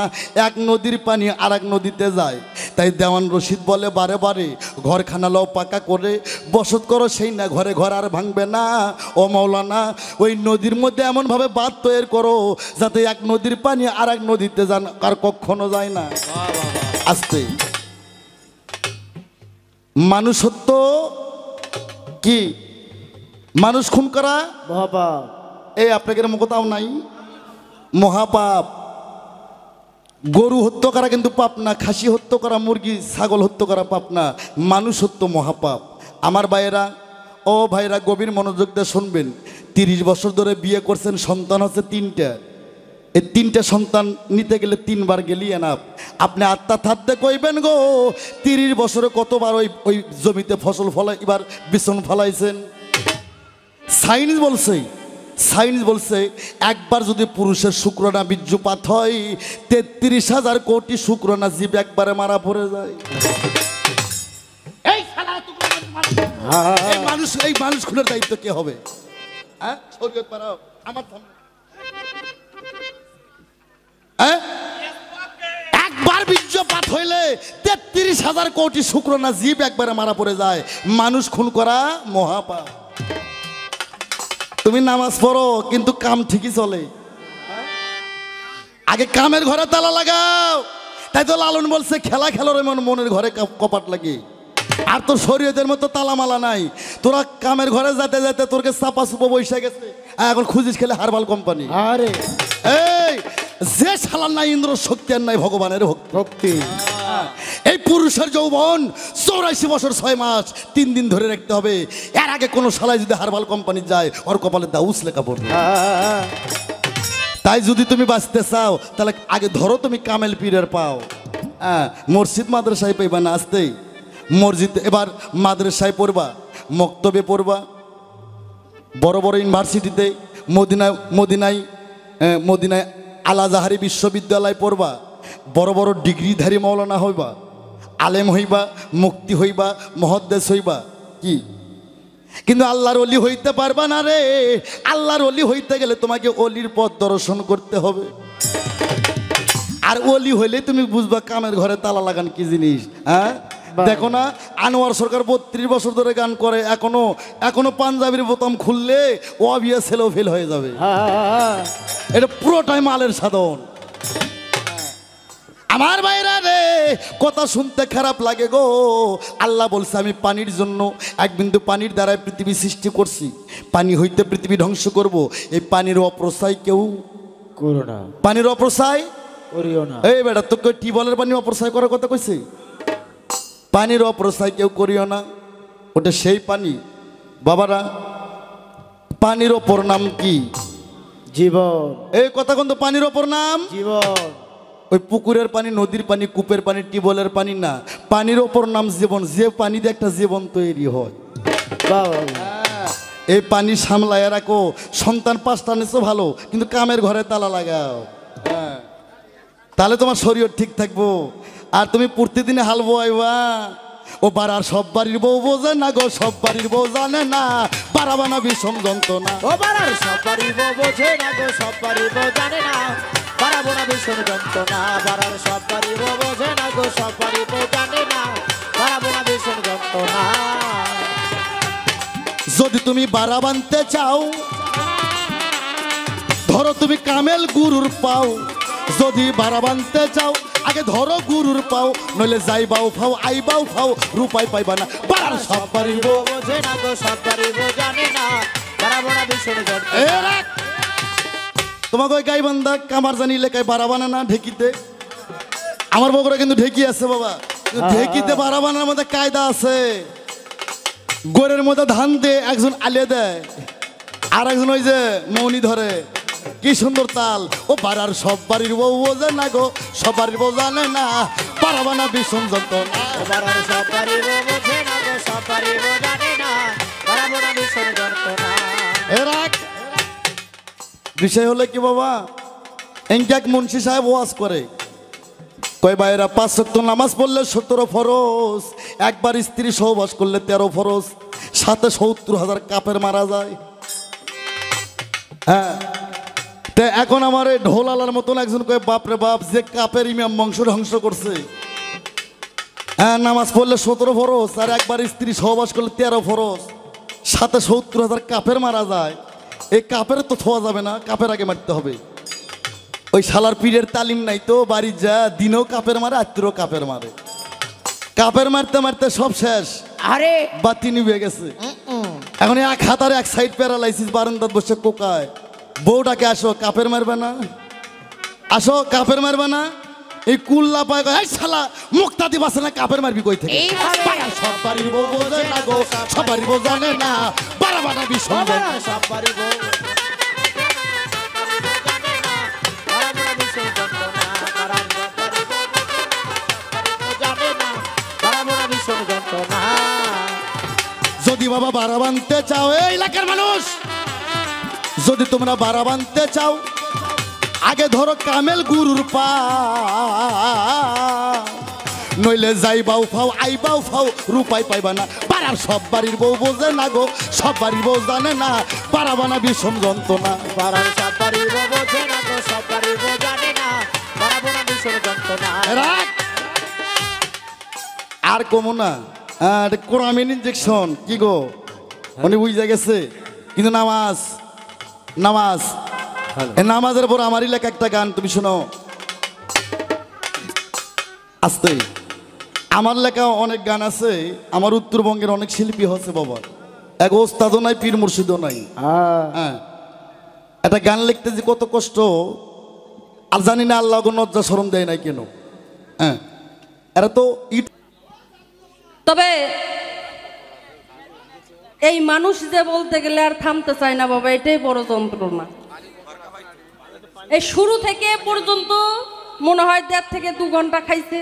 এক নদীর পানি আর এক নদীতে যায়। তাই দেওয়ান রশিদ বলে বারে বারে, ঘরখানা লও পাকা করে বসত করো, সেই না ঘরে ঘর আর ভাঙবে না। ও মাওলানা, ওই নদীর মধ্যে এমনভাবে বাঁধ তৈরি করো যাতে এক নদীর পানি আর এক নদীতে যান আর কখনো যায় না। আস্তে মানুষত্ব কি? মানুষ খুন করা মহাপাপ। এই আপনাকে মুখতাও নাই, মহাপাপ। গরু হত্যা করা কিন্তু পাপ না, খাসি হত্যা করা, মুরগি ছাগল হত্যা করা পাপ না, মানুষ হত্যা মহাপাপ। আমার ভাইয়েরা, ও ভাইরা গভীর মনোযোগ দিয়ে শুনবেন। 30 বছর ধরে বিয়ে করছেন, সন্তান হচ্ছে 3টা। এই 3টে সন্তান নিতে গেলে 3বার গেলি এনাফ। আপনি আত্মা থাকতে কইবেন গো 30 বছরে কতবার ওই জমিতে ফসল ফলাই, এবার বিছন ফলাইছেন। সাইন্স বলছে একবার যদি পুরুষের শুক্রাণা বীর্যপাত হয় 33,000 কোটি শুক্রাণা জীব একবারে মারা পড়ে যায়। এই মানুষ খুনের দায়িত্ব কে হবে? হ্যাঁ, শরীয়ত পারাও আমার সামনে। হ্যাঁ, একবার বীর্যপাত হইলে 33,000 কোটি শুক্রাণা জীব একবারে মারা পড়ে যায়। মানুষ খুন করা মহাপাপ। তুমি নামাজ পড়ো কিন্তু কাম ঠিকই চলে। আগে কামের ঘরে তালা লাগাও। তাই তো লালন বলছে খেলা খেলোর এমন মনের ঘরে কপাট লাগে। আর তোর শরীয়তের মতো তালামালা নাই। তোরা কামের ঘরে যেতে যেতে তোরকে চাপা চুপো বসে গেছে। এখন খুঁজিস খেলে হারবাল কোম্পানি। আরে এই যে শালার নাই ইন্দ্র শক্তি আর নাই ভগবানের ভক্তি। এই পুরুষের যৌবন 84 বছর 6 মাস 3 দিন ধরে রাখতে হবে। এর আগে কোনো শালায় যদি হারবাল কোম্পানি যায় ওর কপালে দাউস লেখা পড়বে। তাই যদি তুমি বাঁচতে চাও তাহলে আগে ধরো তুমি কামেল পীরের পাও। হ্যাঁ, মসজিদ মাদ্রাসায় পাইবা না, আসতেই মসজিদ এবার মাদ্রাসায় পড়বা, মক্তবে পড়বা, বড় বড় ইউনিভার্সিটিতে মদিনায় আল আজহারি বিশ্ববিদ্যালয় পড়বা, বড় বড় ডিগ্রিধারী মৌলানা হইবা, আলেম হইবা, মুক্তি হইবা, মুহাদ্দিস হইবা। কি কিন্তু আল্লাহর ওলি হইতে পারবা না রে। আল্লাহর ওলি হইতে গেলে তোমাকে ওলির পথ দর্শন করতে হবে। আর ওলি হইলে তুমি বুঝবা কামের ঘরে তালা লাগান কি জিনিস। হ্যাঁ, দেখো না আনোয়ার সরকার 32 বছর ধরে গান করে, এখনো পাঞ্জাবির বোতাম খুললে ও অবিয়া ছেলেও ফেল হয়ে যাবে। এটা পুরোটাই মালের সাধন। আমার ভাইরা রে, কথা শুনতে খারাপ লাগে গো। আল্লাহ বলছে আমি পানির জন্য এক বিন্দু পানির দ্বারাই পৃথিবী সৃষ্টি করছি, পানি হইতে পৃথিবী ধ্বংস করব। এই পানির অপ্রসায় কেউ করো না, পানির অপ্রসায় করিও না। এই বেটা তোকে টিউবওয়েলের পানি অপ্রসায় করার কথা কইছে? পানির অপ্রসায় কেউ করিও না, ওটা সেই পানি। বাবারা, পানির অপর নাম কি? জীবন। এই কথা কিন্তু পানির অপর নাম জীবন। ওই পুকুরের পানি, নদীর পানি, কূপের পানি, টিউবওয়েলের পানি না, পানির ওপর নাম জীবন। যে পানি দিয়ে একটা জীবন তৈরি হয়। এই পানি সামলায় রাখো। সন্তান 5টা নিছো ভালো, কিন্তু কামের ঘরে তালা লাগাও। তাহলে তোমার শরীর ঠিক থাকবো। আর তুমি প্রতিদিনে হাল বোয়াইবা। ও বাড়ার সব বাড়ির বউ বোঝে না গো, সব বাড়ির বউ জানে না, বাড়াবানা বিষম যন্ত্রণা। ও বাড়ার সব বাড়ির বউ বোঝে না গো, সব বাড়ির বউ জানে না, বাড়াবো না বিষম যন্ত্রণা। বাড়ার সব বাড়ির বউ বোঝে না গো, সব বাড়ির বউ জানে না, বাড়াবো না বিষম যন্ত্রণা। যদি তুমি বাড়া বানতে চাও ধরো তুমি কামেল গুরুর পাও। যদি বাড়া বানতে চাও আগে ধরো গুরুর পাও, নইলে যাইবাও ফাও আইবাও ফাও, রূপাই পাইবা না। বাড়ার সব বাড়ির বউ বোঝে না গো, সব বাড়ির বউ জানে না, বাড়াবো না বিষম যন্ত্রণা। তোমাকে ওই গাইবান্ধা কামার জানি এলাকায় বাড়া বানা না ঢেকিতে। আমার বগুড়া কিন্তু ঢেকি আছে বাবা, ঢেকিতে বাড়া বানার মধ্যে কায়দা আছে। গোড়ের মধ্যে ধান দিয়ে একজন আলিয়ে দেয়, আর একজন ওই যে মৌনি ধরে, কি সুন্দর তাল। ও বাড়ার সব বাড়ির বউ বোঝে না গো, সব বাড়ির বউ জানে না, পারাবা না বিষম যন্ত্রণা। ও বাড়ার সব বাড়ির বউ বোঝে না গো, সব বাড়ির বউ জানে না, বাড়াবো না বিষম যন্ত্রণা। বিষয় হলে কি বাবা, এক মুন্সি সাহেব ওয়াজ করে, কয় ভাইরা 5 ওয়াক্ত নামাজ পড়লে 17 ফরজ, একবার স্ত্রী সহবাস করলে 13 ফরজ, সাথে 70,000 কাপের মারা যায়। হ্যাঁ, তে এখন আমার এই ঢোলালার মতন একজন কয়ে বাপরে বাপ, যে কাপের ইমাম বংশ ধ্বংস করছে। হ্যাঁ, নামাজ পড়লে 17 ফরজ, আর একবার স্ত্রী সহবাস করলে 13 ফরজ, সাথে 70,000 কাপের মারা যায়। এই কাপের তো থোয়া যাবে না, কাপের আগে মারতে হবে। ওই শালার পীরের তালিম নাই তো, বাড়ি যা দিনেও কাপের মারে, রাত্রেও কাপের মারে। কাপের মারতে মারতে সব শেষ, আরে বাতি নিভে গেছে। এখন এক হাতার এক সাইড প্যারালাইসিস, বারান্দাত বসে কোকায়। বউটাকে আসো, কাপের মারবে না, আসো কাপের মারবে না। এই কুল্লা পায় কয়, এই শালা মুক্তা দিবাসে না, কাপের মারবি কই থেকে? এইভাবে সব বাড়ির বউ বোঝে না গো, সব বাড়ির বউ জানে না, বাড়া বাড়া বিষয়। সব বাড়ি বউ যদি বাবা বাড়া বানতে চাও, এই এলাকার মানুষ, যদি তোমরা বাড়া বানতে চাও, আগে ধরো কামেল গুরুর পা, নইলে যাইবাও ফাও আইবাও ফাও, রূপাই পাইবা না। পাড়ার সব বাড়ির বউ বোঝে না গো, সব বাড়ির বউ জানে না, পাড়াবা না বিষম যন্ত্রণা। পাড়ার সব বাড়ি বউ বোঝে না গো, সব বাড়ি বউ জানে না, বাড়াবো না ভীষণ যন্ত্রণা। রাখ আর কমো না। কোরামিন ইনজেকশন কি গো, উনি বুঝে গেছে। কিন্তু নামাজ, নামাজ, এই নামাজের পর আমারই লেখা একটা গান তুমি শোনো। আস্তে, আমার লেখা অনেক গান আছে, আমার উত্তরবঙ্গের অনেক শিল্পী হচ্ছে বাবা, এক ওস্তাদও নাই, পীর মুর্শিদও নাই। হ্যাঁ, একটা গান লিখতে যে কত কষ্ট, আর জানি না আল্লাহ লজ্জা শরম দেয় নাই কেন। হ্যাঁ, এরা তো তবে এই মানুষ যে বলতে গেলে আর থামতে চায় না বাবা, এটাই বড় যন্ত্রণা। এই শুরু থেকে পর্যন্ত মনে হয় 1.5 থেকে 2 ঘন্টা খাইছে।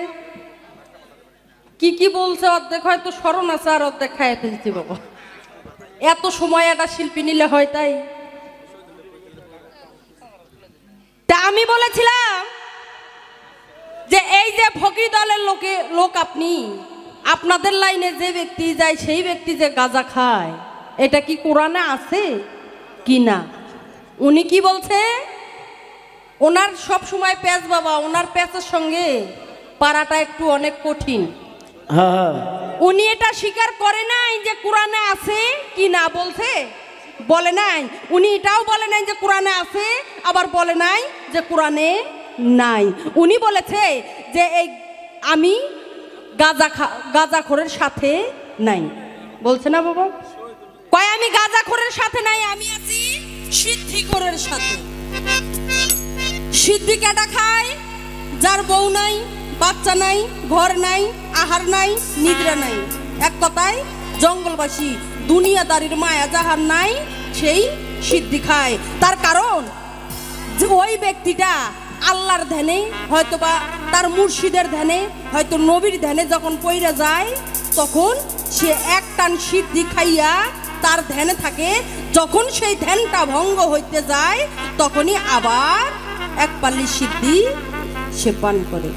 কি কি বলছে অর্ধেক হয়তো স্মরণ আছে, আর অর্ধেক খাইয়ে ফেলছি বাবা। এত সময় একটা শিল্পী নিলে হয় তাই? তা আমি বলেছিলাম যে এই যে ফকির দলের লোক আপনি, আপনাদের লাইনে যে ব্যক্তি যায় সেই ব্যক্তি যে গাঁজা খায়, এটা কি কোরআনে আছে কি না? উনি কি বলছে? ওনার সব সময় প্যাঁচ বাবা, ওনার প্যাঁচের সঙ্গে পারাটা একটু অনেক কঠিন। উনি এটা স্বীকার করে নাই যে কোরআনে আছে কি না, বলছে বলে নাই। উনি এটাও বলে নাই যে কোরআনে আছে, আবার বলে নাই যে কোরআনে নাই। উনি বলেছে যে এই আমি গাঁজাখোরের সাথে নাই, বলছে না বাবা? কয় আমি গাঁজাখোরের সাথে নাই, আমি আছি সিদ্ধিখোরের সাথে। সিদ্ধি কেটা খায়? যার বউ নাই, বাচ্চা নাই, ঘর নাই, আহার নাই, নিদ্রা নাই, এক কথায় জঙ্গলবাসী, দুনিয়াদারির মায়া যাহার নাই, সেই সিদ্ধি খায়। তার কারণ যে ওই ব্যক্তিটা আল্লাহর ধ্যানে, হয়তো বা তার মুর্শিদের ধ্যানে, হয়তো নবীর ধ্যানে যখন পইরা যায়, তখন সে এক টান সিদ্ধি খাইয়া তার ধ্যানে থাকে। যখন সেই ধ্যানটা ভঙ্গ হইতে যায়, তখনই আবার এক পাল্লি সিদ্ধি সে পান করে।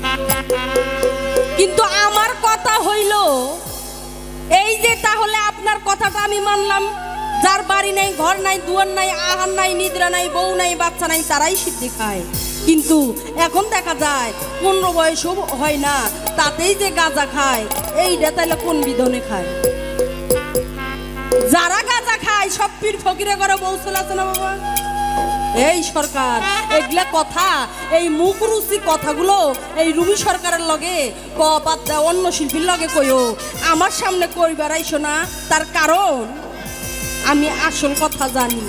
কিন্তু আমার কথা হইল এই যে, তাহলে আপনার কথাটা আমি মানলাম, যার বাড়ি নাই, ঘর নাই, দুয়ার নাই, আহার নাই, নিদ্রা নাই, বউ নাই, বাচ্চা নাই, তারাই সিদ্ধি খায়। কিন্তু এখন দেখা যায় 15 বয়সও হয় না, তাতেই যে গাঁজা খায়, এইটা তাহলে কোন বিধনে খায়? যারা গাঁজা খায় সব পীর ফকিরে করে বউ চলে আছে না বাবা? এই সরকার এগুলা কথা, এই মুখরুচি কথাগুলো এই রুমি সরকারের লগে বাদ দেয়, অন্য শিল্পীর লগে কইও, আমার সামনে কই বেড়াইছো না। তার কারণ আমি আসল কথা জানি।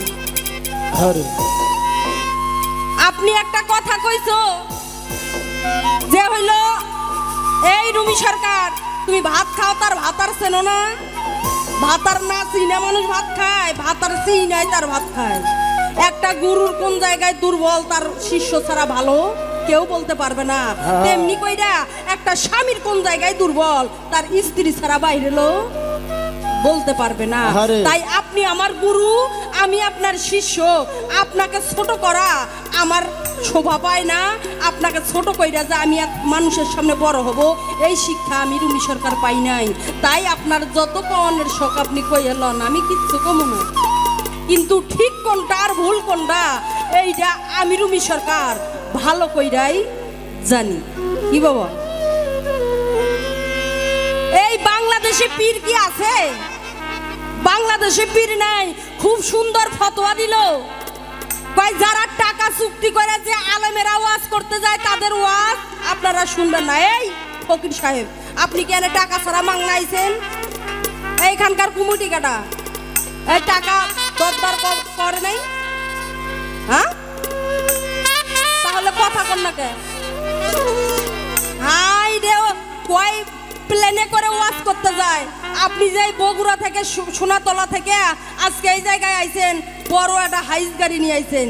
আপনি একটা কথা কইছো যে হইল, এই রুমি সরকার তুমি ভাত খাও, তার ভাতার চেনো না? ভাতার না চিনা মানুষ ভাত খায়, ভাতার চিনাই তার ভাত খায়। একটা গুরুর কোন জায়গায় দুর্বল, তার শিষ্য ছাড়া ভালো কেউ বলতে পারবে না। তেমনি কইরা একটা স্বামীর কোন জায়গায় দুর্বল, তার স্ত্রী ছাড়া বাইরে লোক বলতে পারবে না। তাই আপনি আমার গুরু, আমি আপনার শিষ্য, আপনাকে ছোট করা আমার শোভা পায় না আপনাকে ছোট কইরা যে আমি মানুষের সামনে বড় হব, এই শিক্ষা আমি রুমি সরকার পাই নাই। তাই আপনার যত পাওয়ানের শখ আপনি কইয়া লন, আমি কিচ্ছু কমু না। কিন্তু ঠিক কোনটা আর ভুল কোনটা এইটা আমি রুমি সরকার ভালো কইরাই জানি। কি বাবা, এই বাংলাদেশে পীর কি আছে? বাংলাদেশে পীর নাই। খুব সুন্দর ফতোয়া দিল, কয় যারা টাকা চুক্তি করে যে আলেমেরা ওয়াজ করতে যায় তাদের ওয়াজ আপনারা শুনবেন না। এই ফকির সাহেব, আপনি কেন টাকা ছাড়া মাংনাইছেন? এইখানকার কুমুটি কাটা এই টাকা দরদার করে নাই, হ্যাঁ? তাহলে কথা কর না কে? হাই রে, কয় প্লেনে করে ওয়াজ করতে যায়। আপনি যে বগুড়া থেকে সোনাতলা থেকে আজকে এই জায়গায় আইছেন, বড় একটা হাইস গাড়ি নিয়ে আইছেন,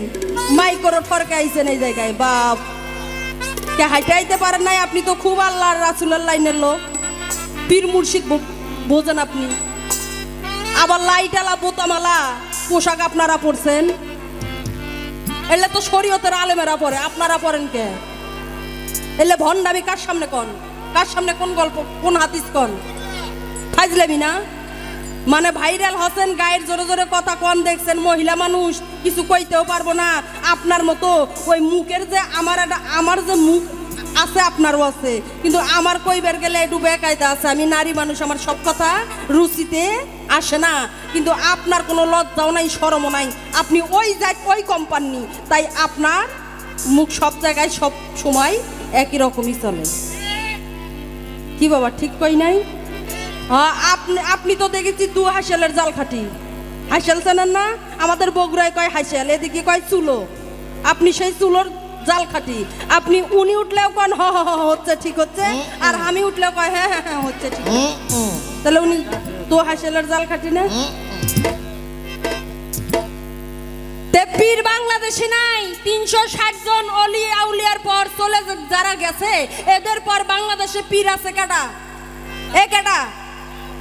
মাইক্রো ফরকে আইছেন এই জায়গায়। বাপ, কে হাইটে আইতে পারেন নাই? আপনি তো খুব আল্লাহ রাসূলের লাইনের লোক, পীর মুর্শিদ বোঝেন আপনি। আবার লাইটালা বোতামালা পোশাক আপনারা পরছেন, এলে তো শরীয়তের আলেমেরা পরে, আপনারা পরেন কে? এলে ভণ্ডামি কার সামনে কন? কার সামনে কোন গল্প, কোন হাদিস কন? ফাজলামি না? মানে ভাইরাল হচ্ছেন, গায়ের জোরে জোরে কথা কন, দেখছেন মহিলা মানুষ কিছু কইতেও পারবো না। আপনার মতো ওই মুখের যে আমার যে মুখ আছে আপনারও আছে, কিন্তু আমার কইবার গেলে একটু বেকায়দা আছে। আমি নারী মানুষ, আমার সব কথা রুচিতে আসে না। কিন্তু আপনার কোনো লজ্জাও নাই, শরমও নাই। আপনি ওই কোম্পানি, তাই আপনার মুখ সব জায়গায় সব সময় একই রকমই চলে। কি বাবা, ঠিক কই নাই? আপনি তো দেখেছি দু হাসেলের জাল খাটি। হাসেল চেনেন না? আমাদের বগুড়ায় কয় হাসেল, এদিকে কয় চুলো। আপনি সেই চুলোর জাল খাটি। আপনি উনি উঠলেও কন হ হ হচ্ছে, ঠিক হচ্ছে, আর আমি উঠলেও কয় হ্যাঁ হ্যাঁ হ্যাঁ হচ্ছে, ঠিক। তাহলে উনি দু হাসেলের জাল খাটি না? পীর বাংলাদেশে নাই। 360 জন অলি আউলিয়ার পর চলে যারা গেছে, এদের পর বাংলাদেশে পীর আছে কাটা? এ কাটা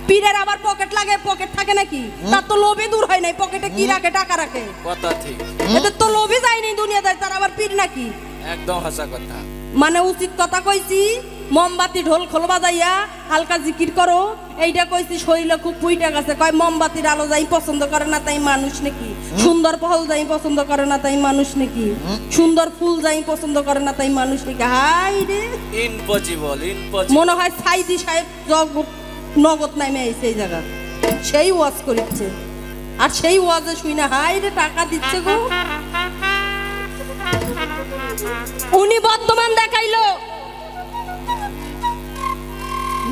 পীরের আবার পকেট লাগে, পকেট থাকে নাকি? তার তো লোভে দূর হয় নাই, পকেটে কি রাখে? টাকা রাখে। কথা ঠিক, এদের তো লোভে যায়নি দুনিয়াদারি, তার আবার পীর নাকি? একদম হাসা কথা। মানে উচিত কথা কইছি, মোমবাতি ঢোল খোল বাজাইয়া হালকা জিকির করো, এইটা কইছি। শরীরে খুব পুইটা গেছে, কয় মোমবাতির আলো যাই পছন্দ করে না তাই মানুষ নাকি? সুন্দর ফল যাই পছন্দ করে না তাই মানুষ নাকি? সুন্দর ফুল যাই পছন্দ করে না তাই মানুষ নাকি? হাই রে, ইম্পসিবল। মনে হয় সাইদি সাহেব নগদ নামে আইছে এই জায়গা, সেই ওয়াজ করিচ্ছে। আর সেই ওয়াজে শুই না, হাই রে টাকা দিচ্ছে গো। উনি বর্তমান দেখাইলো,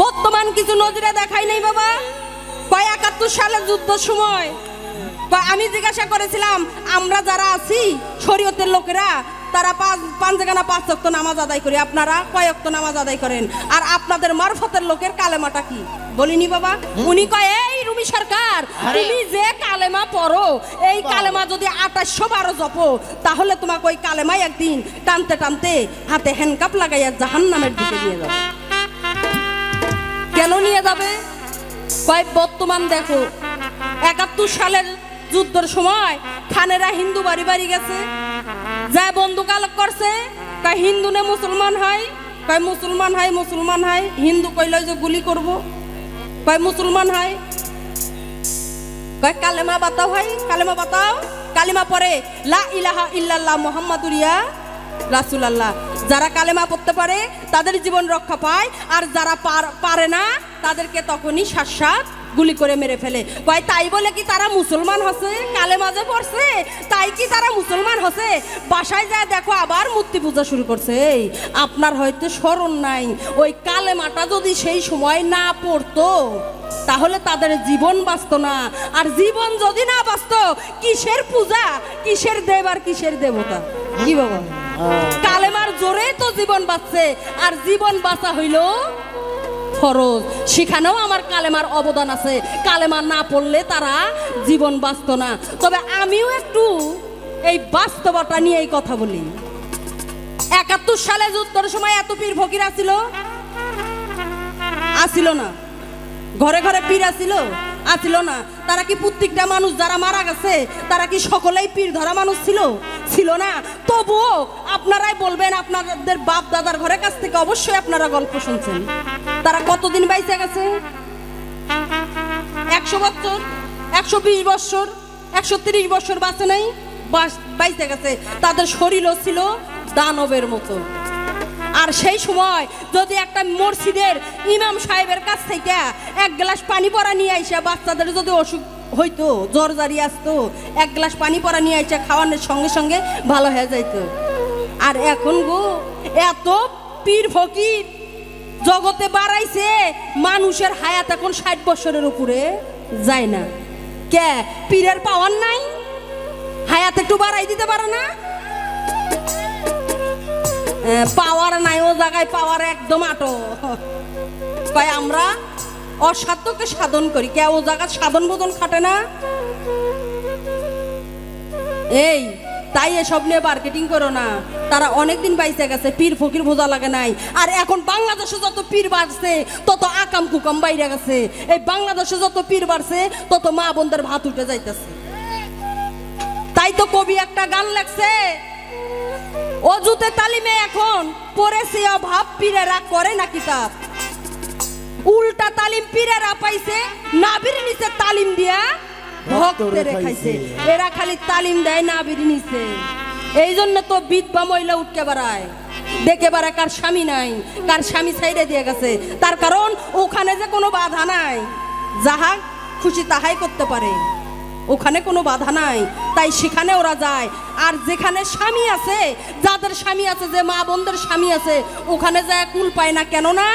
বর্তমান কিছু নজিরে দেখাই নাই বাবা। কয় 71 সালের যুদ্ধের সময় আমি জিজ্ঞাসা করেছিলাম, আমরা যারা আছি শরীয়তের লোকেরা, তারা পাঁচ জায়গা 5 ওয়াক্ত নামাজ আদায় করি, আপনারা কয় ওয়াক্ত নামাজ আদায় করেন? আর আপনাদের মারফতের লোকের কালেমাটা কি? বলিনি বাবা। উনি কয়, এই রুমি সরকার, তুমি যে কালেমা পড়ো, এই কালেমা যদি 2800 বার জপো, তাহলে তোমাকে ওই কালেমাই একদিন টানতে টানতে হাতে হ্যান্ডকাপ লাগাইয়া জাহান্নামের দিকে নিয়ে যাবে। কেন নিয়ে যাবে? কয় বর্তমান দেখো, 71 সালের যুদ্ধের সময় খানেরা হিন্দু বাড়ি বাড়ি গেছে, যা বন্দুক আলোক করছে, কয় হিন্দু না মুসলমান হয়? কয় মুসলমান হয়, মুসলমান হয়। হিন্দু কইল যে গুলি করব, কয় মুসলমান হয়। কয় কালেমা বাতাও হয়, কালেমা বাতাও। কালেমা পড়ে লা ইলাহা ইল্লাল্লাহ মুহাম্মাদুর রাসূলুল্লাহ। যারা কালেমা পড়তে পারে তাদের জীবন রক্ষা পায়, আর যারা পারে না তাদেরকে তখনই শাসাত গুলি করে মেরে ফেলে। কয় তাই বলে কি তারা মুসলমান হচ্ছে? কালেমা যে পড়ছে তাই কি তারা মুসলমান হচ্ছে? বাসায় যায় দেখো আবার মূর্তি পূজা শুরু করছে। এই আপনার হয়তো স্মরণ নাই, ওই কালেমাটা যদি সেই সময় না পড়তো তাহলে তাদের জীবন বাঁচত না। আর জীবন যদি না বাঁচত, কিসের পূজা, কিসের দেব আর কিসের দেবতা? কি বাবা, কালেমার জোরে তো জীবন বাঁচছে, আর জীবন বাঁচা হইল ফরজ। সেখানেও আমার কালেমার অবদান আছে। কালেমা না পড়লে তারা জীবন বাঁচত না। তবে আমিও একটু এই বাস্তবতা নিয়ে এই কথা বলি। 71 সালে যুদ্ধের সময় এত পীর ফকির আসিল? আসিল না? ঘরে ঘরে পীর আসিল? আসিল না? তারা কি প্রত্যেকটা মানুষ যারা মারা গেছে তারা কি সকলেই পীর ধরা মানুষ ছিল? ছিল না। তবুও আপনার বলবেন আপনাদের বাপ দাদার ঘরের কাছ থেকে অবশ্যই আপনারা গল্প শুনছেন। তারা কতদিন বাইচে গেছে? 100 বছর, 120 বছর, 130 বছর বাঁচে নাই, বাইচে গেছে। তাদের শরীরও ছিল দানবের মতো। আর সেই সময় যদি একটা মসজিদের ইমাম সাহেবের কাছ থেকে এক গ্লাস পানি পরা নিয়ে আইসা বাচ্চাদের যদি অসুখ হইতো, জ্বর জারি আসতো, এক গ্লাস পানি পরা নিয়ে আইসা খাওয়ানোর সঙ্গে সঙ্গে ভালো হয়ে যাইতো। আর এখন গো এত পীর ফকির জগতে বাড়াইছে, মানুষের হায়াত এখন 60 বছরের উপরে যায় না। কে পীরের পাওয়ার নাই? হায়াত একটু বাড়াই দিতে পারে না? পাওয়ার নাই, ও জায়গায় পাওয়ার একদম আটো। তাই আমরা অসাধ্যকে সাধন করি, কে ও জায়গায় সাধন বোধন খাটে না। এই তাই এসব নিয়ে মার্কেটিং করো না। তারা অনেকদিন বাইচে গেছে, পীর ফকির বোঝা লাগে নাই। আর এখন বাংলাদেশে যত পীর বাড়ছে তত আকাম কুকাম বাইরে গেছে। এই বাংলাদেশে যত পীর বাড়ছে তত মা বোনদের ভাত উঠে যাইতেছে। তাই তো কবি একটা গান লেখছে, অজুতে তালিমে এখন পড়েছে অভাব, পীরেরা করে না কিতাব। উল্টা তালিম পীরেরা পাইছে, নাবির নিচে তালিম দিয়া ভক্তরে খাইছে। এরা খালি তালিম দেয় নাবির নিচে। এই জন্য তো বিধবা মহিলা উঠকে বেড়ায়, দেখে বেড়ায় কার স্বামী নাই, কার স্বামী ছাইড়ে দিয়ে গেছে। তার কারণ ওখানে যে কোনো বাধা নাই, যাহা খুশি তাহাই করতে পারে, ওখানে কোনো বাধা নাই, তাই সেখানে ওরা যায়। আর যেখানে স্বামী আছে, যাদের স্বামী আছে, যে মা বোনদের স্বামী আছে, ওখানে যায় কুল পায় না। কেন না?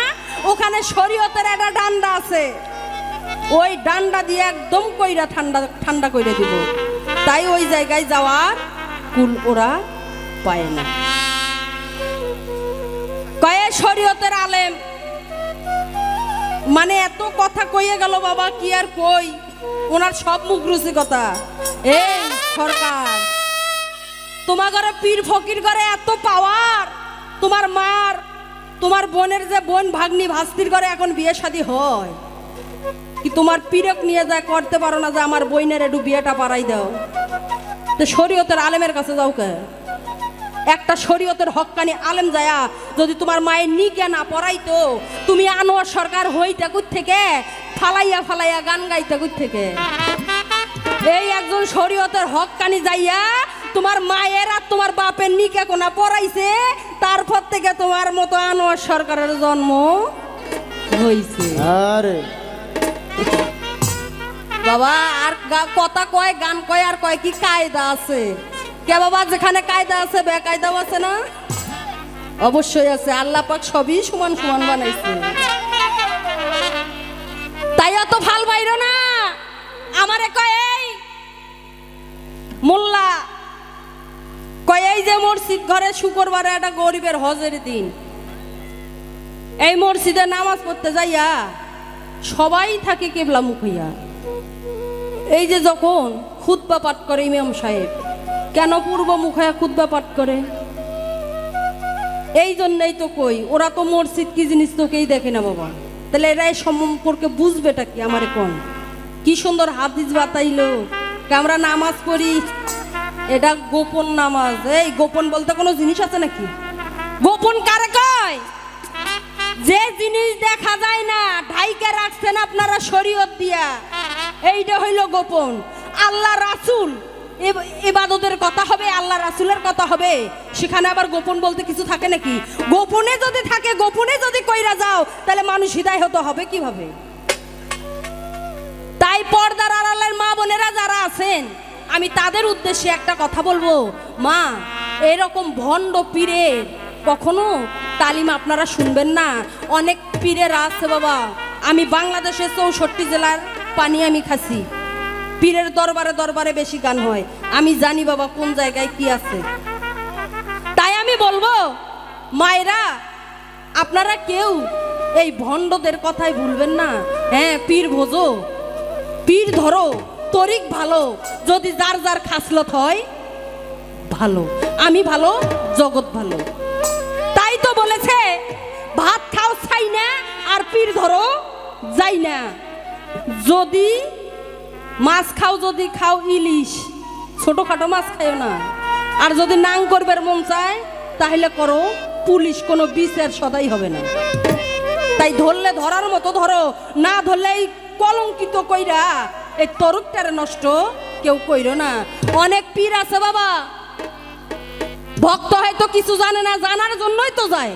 ওখানে শরীয়তের একটা ডান্ডা আছে, ওই ডান্ডা দিয়ে একদম কইরা ঠান্ডা ঠান্ডা কইরা দিব। তাই ওই জায়গায় যাওয়ার কুল ওরা পায় না। কয়ে শরীয়তের আলেম মানে এত কথা কইয়ে গেল বাবা, কি আর কই, ওনার সব মুখ রুচি কথা। এই সরকার, তোমার ঘরে পীর ফকির ঘরে এত পাওয়ার, তোমার মার, তোমার বোনের যে বোন ভাগ্নি ভাস্তির ঘরে এখন বিয়ে শাদী হয়, কি তোমার পীরক নিয়ে যায় করতে পারো না যে আমার বইনের একটু বিয়েটা পারাই দাও? তো শরীয়তের আলেমের কাছে যাও কে? একটা শরীয়তের হক্কানি আলেম যায়া যদি তোমার মায়ের নিকে না পড়াইতো, তুমি আনোয়ার সরকার হইতে কই থেকে, ফালাইয়া ফালাইয়া গান গাইতে কই থেকে? এই একজন শরীয়তের হক্কানি যাইয়া তোমার মায়ের আর তোমার বাপের নিকে কোনা পড়াইছে, তারপর থেকে তোমার মতো আনোয়ার সরকারের জন্ম হইছে। আরে বাবা আর কথা কয়, গান কয়, আর কয় কি কায়দা আছে? কে বাবা, যেখানে কায়দা আছে বেকায়দাও আছে না? অবশ্যই আছে। আল্লাহ পাক সবই সমান সমান বানাইছে। তাই অত ভাল বাইরো না। আমারে কয় এই মোল্লা, কয় এই যে মসজিদ ঘরে শুক্রবারে একটা গরিবের হজের দিন, এই মসজিদে নামাজ পড়তে যাইয়া সবাই থাকে কেবলা মুখ হইয়া। এই যে যখন খুতবা পাঠ করে ইমাম সাহেব, কেন পূর্ব মুখ হইয়া খুতবা পাঠ করে? এই জন্যই তো কই, ওরা তো মসজিদ কি জিনিস তোকেই দেখে না বাবা। তাহলে এরা এই সম্পর্কে বুঝবেটা কি? আমারে কোন কি সুন্দর হাদিস বাতাইলো, আমরা নামাজ পড়ি, এটা গোপন নামাজ। এই গোপন বলতে কোনো জিনিস আছে নাকি? গোপন কারে কয়? যে জিনিস দেখা যায় না, ঢাইকে রাখছেন আপনারা শরীয়ত দিয়া, এইটা হইল গোপন। আল্লাহ রাসূল ইবাদতের কথা হবে, আল্লাহ রাসূলের কথা হবে, সেখানে আবার গোপন বলতে কিছু থাকে নাকি? গোপনে যদি থাকে, গোপনে যদি কইরা যাও, তাহলে মানুষ হিদায়াত হবে কিভাবে? তাই পর্দার আড়ালের মা বোনেরা যারা আছেন, আমি তাদের উদ্দেশ্যে একটা কথা বলবো, মা এরকম ভণ্ড পীরের কখনো তালিম আপনারা শুনবেন না। অনেক পীরের আছে বাবা, আমি বাংলাদেশের 64 জেলার পানি আমি খাসি, পীরের দরবারে দরবারে বেশি গান হয়, আমি জানি বাবা কোন জায়গায় কি আছে। তাই আমি বলবো মায়েরা, আপনারা কেউ এই ভণ্ডদের কথাই ভুলবেন না। হ্যাঁ, পীর ভোজো, পীর ধরো, তরিক ভালো, যদি যার যার খাসলত হয় ভালো, আমি ভালো, জগৎ ভালো। তাই তো বলেছে ভাত খাও ছাই না, আর পীর ধরো যাই না। যদি মাছ খাও, যদি খাও ইলিশ, ছোটখাটো মাছ খাইও না। আর যদি নাং করবার মন চায়, তাহলে করো, পুলিশ কোনো বিচার সদাই হবে না। তাই ধরলে ধরার মতো ধরো, না ধরলে এই কলঙ্কিত কইরা এই তরুকটারে নষ্ট কেউ কইরো না। অনেক পীর আছে বাবা, ভক্ত হয়তো কিছু জানে না, জানার জন্যই তো যায়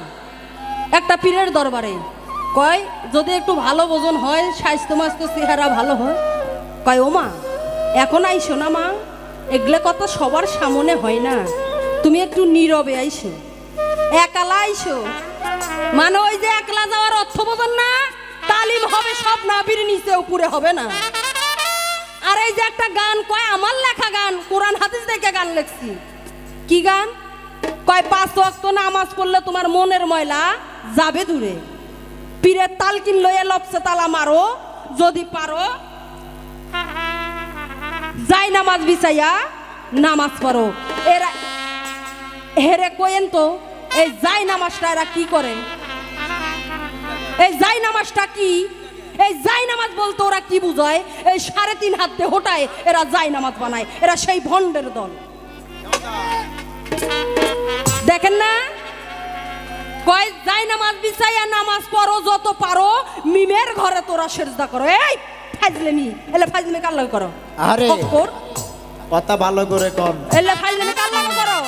একটা পীরের দরবারে। কয় যদি একটু ভালো ভোজন হয়, স্বাস্থ্য মাস্ত্য চেহারা ভালো হয়, কয় ও মা এখন আইসো না মা, এগুলো কত সবার সামনে হয় না, তুমি একটু নীরবে আইসো, একালা আইসো। মানে ওই যে একলা যাওয়ার অর্থ বোঝেন না, তালিম হবে সব নাবির নিচে উপরে হবে না। আর এই যে একটা গান কয় আমার লেখা গান, কোরআন হাদিস দেখে গান লেখছি। কি গান? কয় 5 ওয়াক্ত নামাজ পড়লে তোমার মনের ময়লা যাবে দূরে, পীরের তালকিন লইয়া লপসে তালা মারো, যদি পারো যাই নামাজ বিছাইয়া নামাজ পড়ো। এরা হেরে কয়েন তো এই যাই নামাজটা এরা কি করে? এই যাই নামাজটা কি? এই যাই নামাজ বলতে ওরা কি বুঝায়? এই 3.5 হাত দিয়ে হোটায় এরা যাই নামাজ বানায়, এরা সেই ভণ্ডের দল। দেখেন না, কয় যাই নামাজ বিছাইয়া নামাজ পড়ো, যত পারো মিমের ঘরে তোরা সেজদা করো। এই ফাজলেমি, এলে ফাজলেমি কার লাগে করো? আরে কথা ভালো করে কর। এলে ফাজলেমি কার লাগে করো?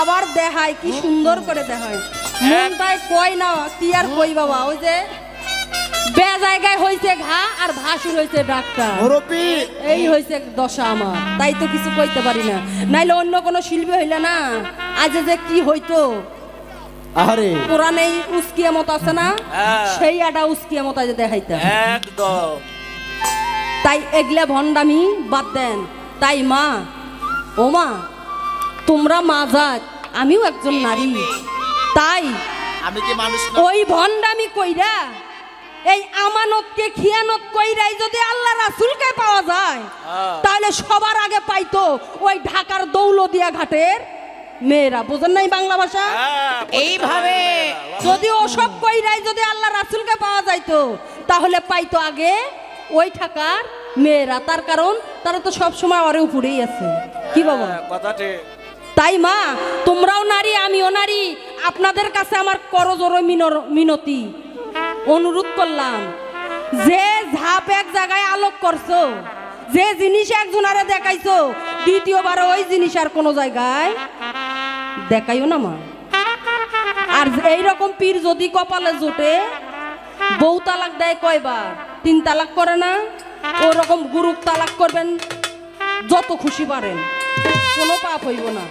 আবার দেখায় কি সুন্দর করে দেখায়, মনটায় কয় না কি আর কই বাবা। ওই যে বে জায়গায় হইছে ঘা আর ভাসুর হইছে ডাক্তার, মুরব্বি এই হইছে দশা আমার। তাই তো কিছু কইতে পারি না, নাইলে অন্য কোনো শিল্পী হইলে না আজ যে কি হইতো। আরে কোরআনে উস্কিয়া মত আছে না, হ্যাঁ। সেই একটা উস্কিয়া মত আজ দেখাইতে। একদম। তাই এগলা ভণ্ডামি বাদ দেন। তাই মা, ও মা তোমরা মা জাত, আমিও একজন নারী, তাই আমি কি মানুষ না? ওই ভণ্ডামি কইরা এই আমানতকে খিয়ানত কইরাই যদি আল্লাহ রাসূলকে পাওয়া যায়, তাহলে সবার আগে পাইতো ওই ঢাকার দৌলদিয়া ঘাটের মেয়েরা। বুঝেন নাই বাংলা ভাষা? এইভাবে যদি ওসব কইরাই যদি আল্লাহ রাসূলকে পাওয়া যাইতো, তাহলে পাইতো আগে ওই ঢাকার মেয়েরা। তার কারণ তারা তো সব সময় ওরে উপরেই আছে। কি বাবা? কথা ঠিক। তাই মা তোমরাও নারী, আমিও নারী, আপনাদের কাছে আমার করজোর মিনতি, অনুরোধ করলাম, যে ঝাপ এক জায়গায় আলোক করছো, যে জিনিস একজনারে দেখাইছো, দ্বিতীয়বার ওই জিনিস আর কোনো জায়গায় দেখাইও না মা। আর এইরকম পীর যদি কপালে জোটে, বউ তালাক দেয় কয়বার? 3 তালাক করে না? ওরকম গুরু তালাক করবেন যত খুশি পারেন, কোনো পাপ হইব না।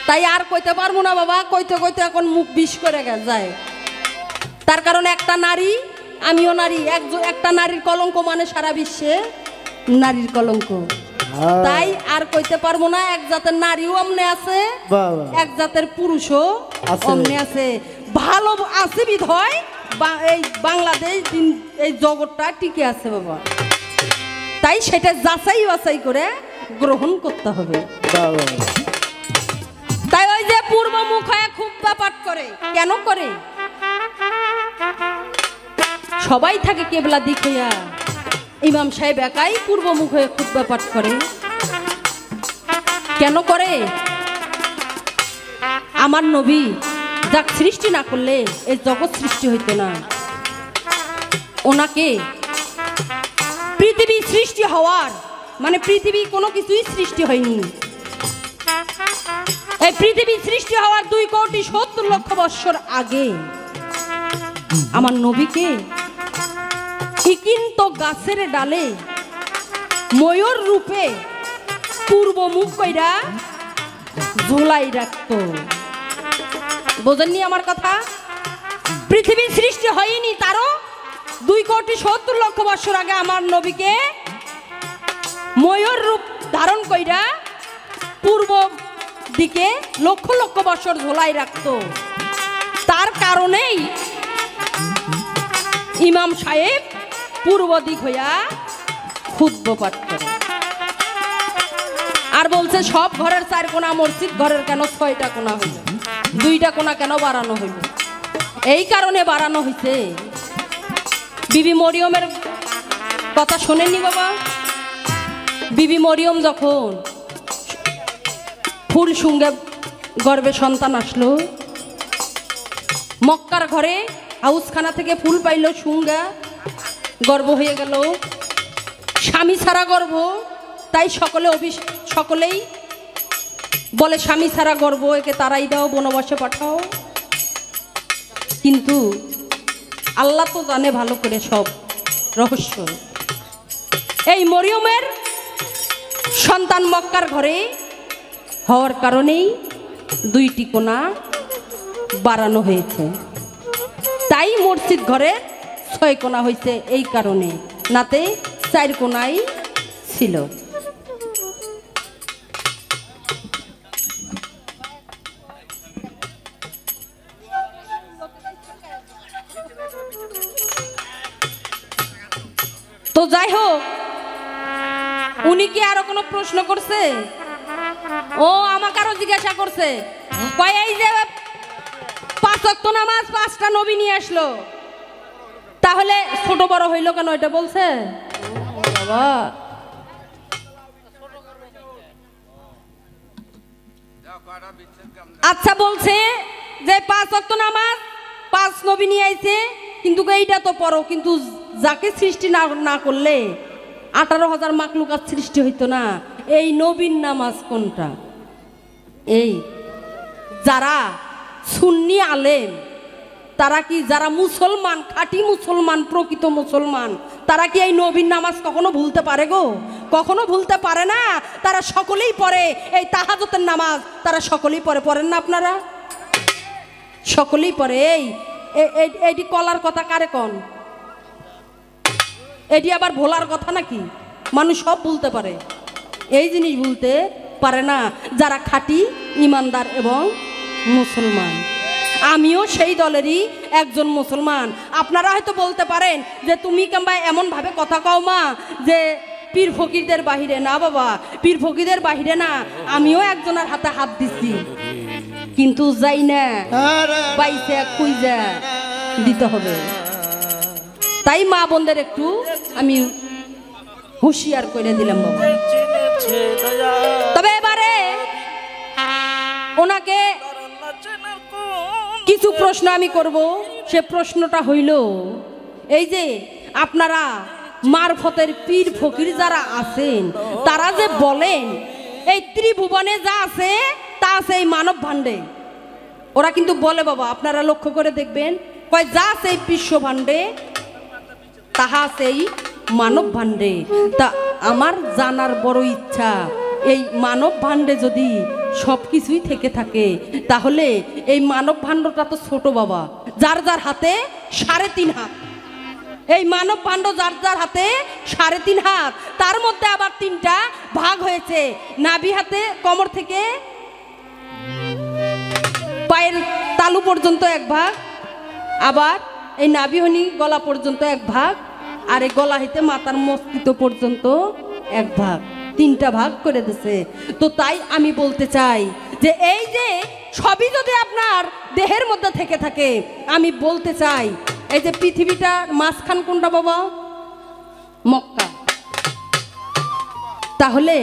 তাই আর কইতে পারবো না বাবা, কইতে কইতে এখন মুখ বিষ করে যায়। তার কারণ একটা নারী, আমিও নারী, একটা নারীর কলঙ্ক মানে সারা বিশ্বে নারীর কলঙ্ক। তাই আর কইতে পারবো না, এক জাতের নারীও অমনে আছে, এক জাতের পুরুষও অমনে আছে। ভালো আছে বিধয় এই বাংলাদেশ এই জগৎটা টিকে আছে বাবা। তাই সেটা যাচাই বাছাই করে গ্রহণ করতে হবে। তাই ওই যে পূর্বমুখ হয়ে খুব পাঠ করে, কেন করে? সবাই থাকে কেবলা দিক হইয়া, ইমাম সাহেব একাই পূর্বমুখ হয়ে খুব পাঠ করে। কেন করে? আমার নবী যাক সৃষ্টি না করলে এই জগৎ সৃষ্টি হইতো না। ওনাকে পৃথিবী সৃষ্টি হওয়ার মানে পৃথিবী কোনো কিছুই সৃষ্টি হয়নি। এই পৃথিবী সৃষ্টি হওয়ার 2,70,00,000 বছর আগে আমার নবীকে ইকিন্ত গাছের ডালে ময়ূর রূপে পূর্ব মুখ কইরা ঝোলাই রাখতো। বোঝেননি আমার কথা? পৃথিবী সৃষ্টি হয়নি তারও 2,70,00,000 বছর আগে আমার নবীকে ময়ূর রূপ ধারণ কইরা পূর্ব দিকে লক্ষ লক্ষ বছর ঝোলাই রাখতো। তার কারণেই ইমাম সাহেব পূর্ব দিক হইয়া খুতবা পাঠ করে। আর বলছে সব ঘরের 4 কোণা মসজিদ, ঘরের কেন 6টা কোণা হইল, 2টা কোণা কেন বাড়ানো হইল? এই কারণে বাড়ানো হইছে। বিবি মরিয়মের কথা শোনেননি বাবা? বিবি মরিয়ম যখন ফুল সঙ্গে গর্ভে সন্তান আসলো, মক্কার ঘরে হাউসখানা থেকে ফুল পাইল সুঙ্গা, গর্ভ হয়ে গেল, স্বামী ছাড়া গর্ভ, তাই সকলেই বলে স্বামী ছাড়া গর্ভ, একে তারাই দাও, বনবাসে পাঠাও। কিন্তু আল্লাহ তো জানে ভালো করে সব রহস্য। এই মরিয়মের সন্তান মক্কার ঘরে হওয়ার কারণেই 2টি কোণা বাড়ানো হয়েছে, তাই মসজিদ ঘরে 6 কোণা হয়েছে এই কারণে, নাতে 4 কোণাই ছিল। তো যাই হোক, উনি কি আরো কোনো প্রশ্ন করছে? ও আমাকে আরো জিজ্ঞাসা করছে, কয় এই যে 5 ওয়াক্ত নামাজ 5টা নবী নিয়ে আসলো, তাহলে ছোট বড় হইলো কেন? এটা বলছে বাবা। আচ্ছা, বলছে যে 5 ওয়াক্ত নামাজ 5 নবী নিয়ে আইছে, কিন্তু এইটা তো পড়ো, কিন্তু যাকে সৃষ্টি না করলে 18,000 মাকলুকাত সৃষ্টি হইতো না। এই নবীর নামাজ কোনটা? এই যারা সুন্নি আলেম, তারা কি, যারা মুসলমান, খাঁটি মুসলমান, প্রকৃত মুসলমান, তারা কি এই নবীর নামাজ কখনো ভুলতে পারে গো? কখনো ভুলতে পারে না। তারা সকলেই পড়ে এই তাহাজ্জুদের নামাজ, তারা সকলেই পড়েন না আপনারা? সকলেই পড়ে। এইটি কলার কথা কারে কন? এটি আবার ভোলার কথা নাকি? মানুষ সব ভুলতে পারে, এই জিনিস ভুলতে পারে না যারা খাঁটি ইমানদার এবং মুসলমান। আমিও সেই দলেরই একজন মুসলমান। আপনারা হয়তো বলতে পারেন যে তুমি কিংবা এমনভাবে কথা কও মা যে পীর ফকিরদের বাহিরে। না বাবা, পীর ফকিরদের বাহিরে না, আমিও একজনের হাতে হাত দিচ্ছি, কিন্তু যাই না পাইছে খুঁজা দিতে হবে। তাই মা বোনদের একটু আমি হুঁশিয়ার করে দিলাম বাবা। তবে এবারে ওনাকে কিছু প্রশ্ন আমি করব। সে প্রশ্নটা হইল এই যে আপনারা মারফতের পীর ফকির যারা আছেন, তারা যে বলেন এই ত্রিভুবনে যা আছে তা আছে এই মানব ভাণ্ডে। ওরা কিন্তু বলে বাবা, আপনারা লক্ষ্য করে দেখবেন, কয় যা আছে এই বিশ্ব ভাণ্ডে তাহা সেই মানব ভাণ্ডে। তা আমার জানার বড় ইচ্ছা, এই মানব ভাণ্ডে যদি সব কিছুই থেকে থাকে, তাহলে এই মানব ভাণ্ডটা তো ছোট বাবা, যার যার হাতে 3.5 হাত। এই মানব ভাণ্ড যার যার হাতে 3.5 হাত, তার মধ্যে আবার 3টা ভাগ হয়েছে। নাভি হাতে কোমর থেকে পায়ের তালু পর্যন্ত 1 ভাগ, আবার এই নাভিহনি গলা পর্যন্ত 1 ভাগ, আর এই গলা হইতে মাথার মস্তিষ্ক পর্যন্ত 1 ভাগ। 3টা ভাগ করে দিছে। তো তাই আমি বলতে চাই যে এই যে সবই যদি আপনার দেহের মধ্যে থেকে থাকে, আমি বলতে চাই এই যে পৃথিবীটার মাঝখান কোনটা বাবা? মক্কা। তাহলে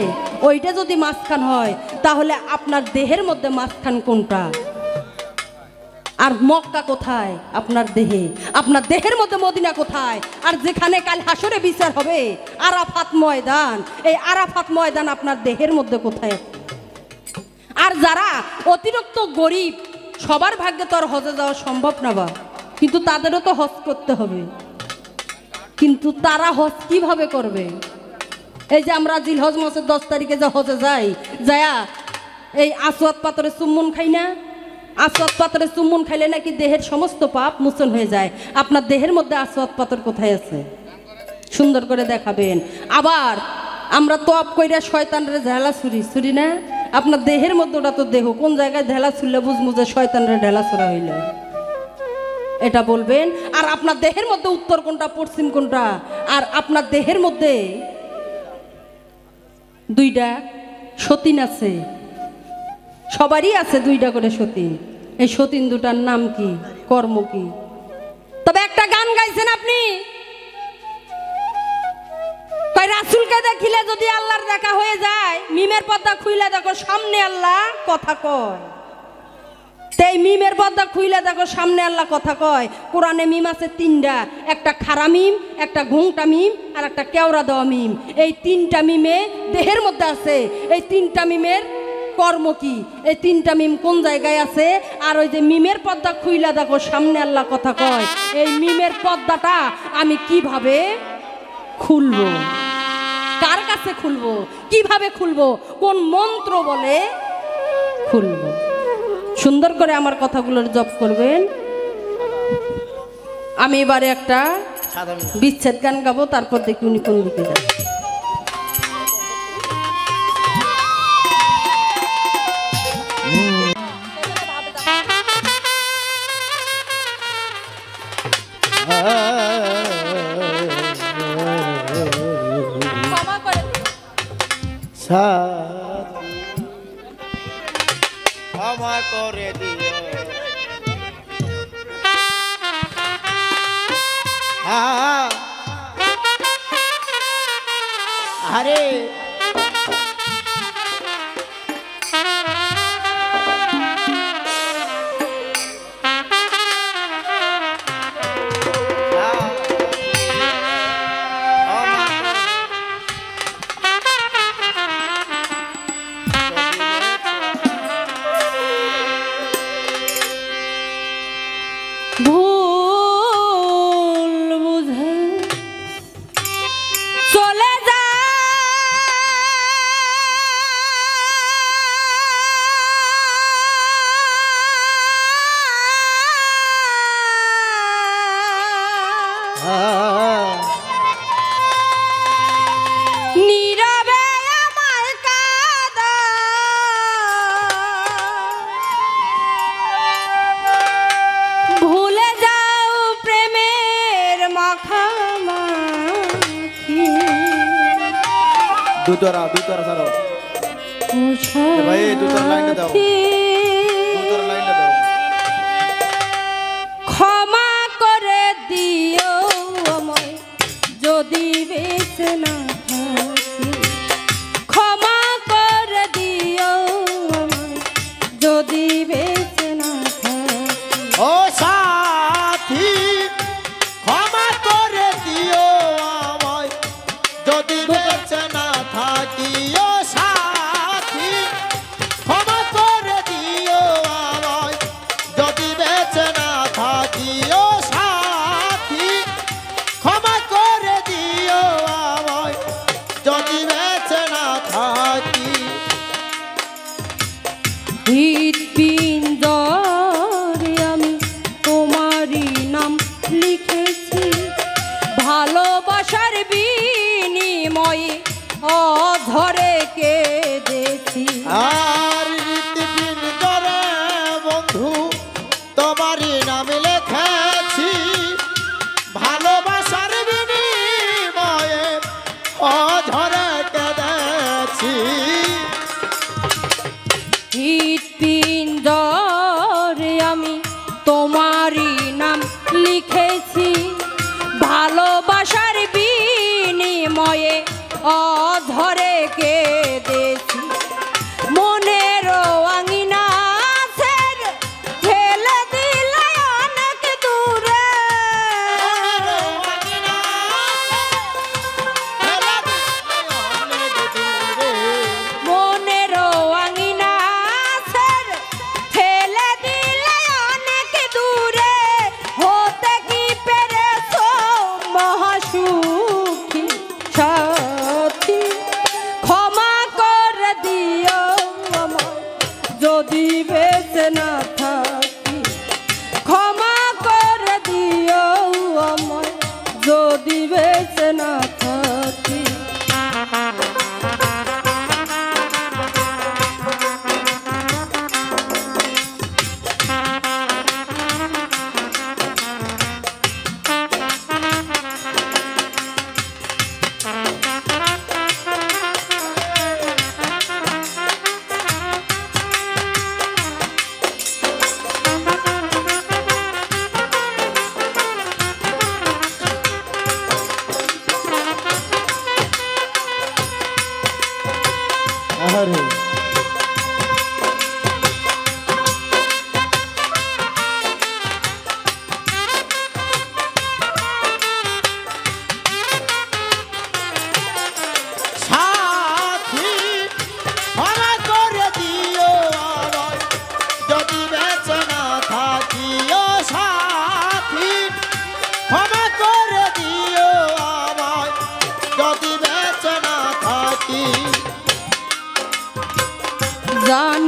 ওইটা যদি মাঝখান হয়, তাহলে আপনার দেহের মধ্যে মাঝখান কোনটা? আর মক্কা কোথায় আপনার দেহে? আপনার দেহের মধ্যে মদিনা কোথায়? আর যেখানে কাল হাসরে বিচার হবে আরাফাত ময়দান, এই আরাফাত ময়দান আপনার দেহের মধ্যে কোথায়? আর যারা অতিরিক্ত গরিব, সবার ভাগ্যে তো আর হজে যাওয়া সম্ভব না বা, কিন্তু তাদেরও তো হজ করতে হবে। কিন্তু তারা হজ কিভাবে করবে? এই যে আমরা জিলহজ মাসের 10 তারিখে যে হজে যাই, যায়া এই আসওয়াদ পাথরে চুম্বন খাই না? আসওয়াদ পাথরে চুম্বন খাইলে নাকি দেহের সমস্ত পাপ মোচন হয়ে যায়। আপনার দেহের মধ্যে আসওয়াদ পাথর কোথায় আছে? সুন্দর করে দেখাবেন। আবার আমরা তওয়াব কইরা শয়তানরে ঢেলা ছুরি না? আপনার দেহের মধ্যে, ওটা তো দেহ, কোন জায়গায় ঢেলা ছুড়লে বুঝবো যে শয়তানরে ঢেলা ছুড়া হইল? এটা বলবেন। আর আপনার দেহের মধ্যে উত্তর কোনটা, পশ্চিম কোনটা? আর আপনার দেহের মধ্যে 2টা সতীন আছে, সবারই আছে 2টা করে সতীন। এই সতীন দুটার নাম কি, কর্ম কি? তবে একটা গান গাইছেন আপনি, কয় রাসূলকে দেখিলে যদি আল্লাহর দেখা হয়ে যায়, মিমের পর্দা খুইলা দেখো সামনে আল্লাহ কথা কয়। এই মিমের পর্দা খুইলে দেখো সামনে আল্লাহ কথা কয়। কোরআনে মিম আছে তিনটা, একটা খারা মিম, একটা ঘুংটা মিম, আর একটা কেওড়া দেওয়া মিম। এই তিনটা মিমে দেহের মধ্যে আছে। এই তিনটা মিমের কর্ম কি, এই তিনটা মিম কোন জায়গায় আছে? আর ওই যে মিমের পর্দা খুইলা দেখো সামনে আল্লাহ কথা কয়। এই মিমের পর্দাটা আমি কিভাবে খুলবো, কার কাছে খুলবো, কিভাবে খুলবো, কোন মন্ত্র বলে খুলবো? সুন্দর করে আমার কথাগুলোর জপ করবেন। আমি এবারে একটা বিচ্ছেদ গান গাবো, তারপর দেখি উনি কোন দিকে যান। ক্ষমা করে দিন। ক্ষমা করে দিও। আরে ভুল বুঝে চলে যা, নীরবে আমায় কাঁদা, ভুলে যাও প্রেমের মাখামাখি। দুতরা ছাড়ো ভাই, দুতরা লাইনে দাও, দুতরা লাইনে দাও। ক্ষমা করে দিও আমায় যদি বেঁচে না থাকি, ক্ষমা করে দিও আমায় যদি বেঁচে না থাকি। ও সাথী ক্ষমা করে দিও আমায় যদি বেঁচে না থাকি। ও সাথী ক্ষমা করে দিও আমায় যদি বেঁচে না থাকি। ও সাথী ক্ষমা করে দিও আমায় যদি বেঁচে না থাকি। হৃৎপিণ্ডরে আমি তোমারই নাম লিখেছি, ভালোবাসার বিনিময়ে অধরে কেঁদেছি। আর হৃৎপিণ্ডরে বন্ধু তোমারই নাম লিখেছি, ভালোবাসার বিনিময়ে অধরে কেঁদেছি। হৃৎপিণ্ডরে আমি তোমারই নাম লিখেছি, ভালোবাসার বিনিময়ে অধরে কেঁদেছি। মনের আঙিনা ছেড়ে ফেলে দিলা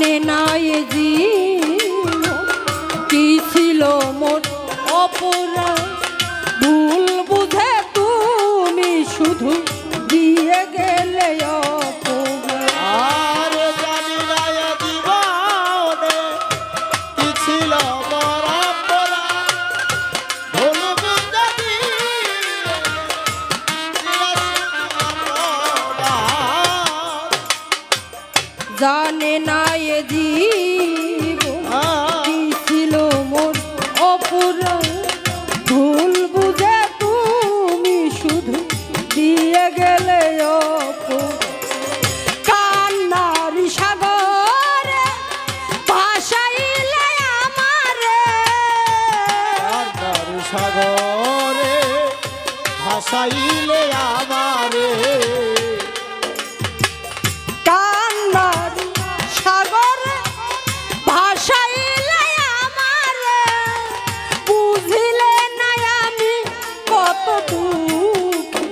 জানে না এ জীবন কি ছিল মোর অপরাধ, ভুল বুঝে তুমি শুধু দিয়ে গেলে অপরাধ। আর জানি না এ জীবনে কি ছিল মোর অপরাধ, ভুল বুঝে জানে না এ জীবন কি ছিল মোর অপরাধ, ভুল বুঝে তুমি শুধু দিয়ে গেলে অপরাধ। কান্নার সাগরে ভাসাইলে আমারে, কান্নার সাগরে ভাসাইলে আমারে, কান্নার সাগরে ভাসাইলে আমারে, বুঝিলে না আমি কত দুঃখী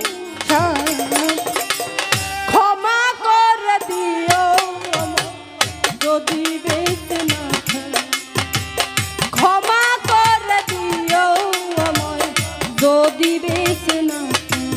সারা। ক্ষমা করে দিও আমায় যদি বেঁচে না থাকি, ক্ষমা করে দিও আমায় যদি বেঁচে না থাকি।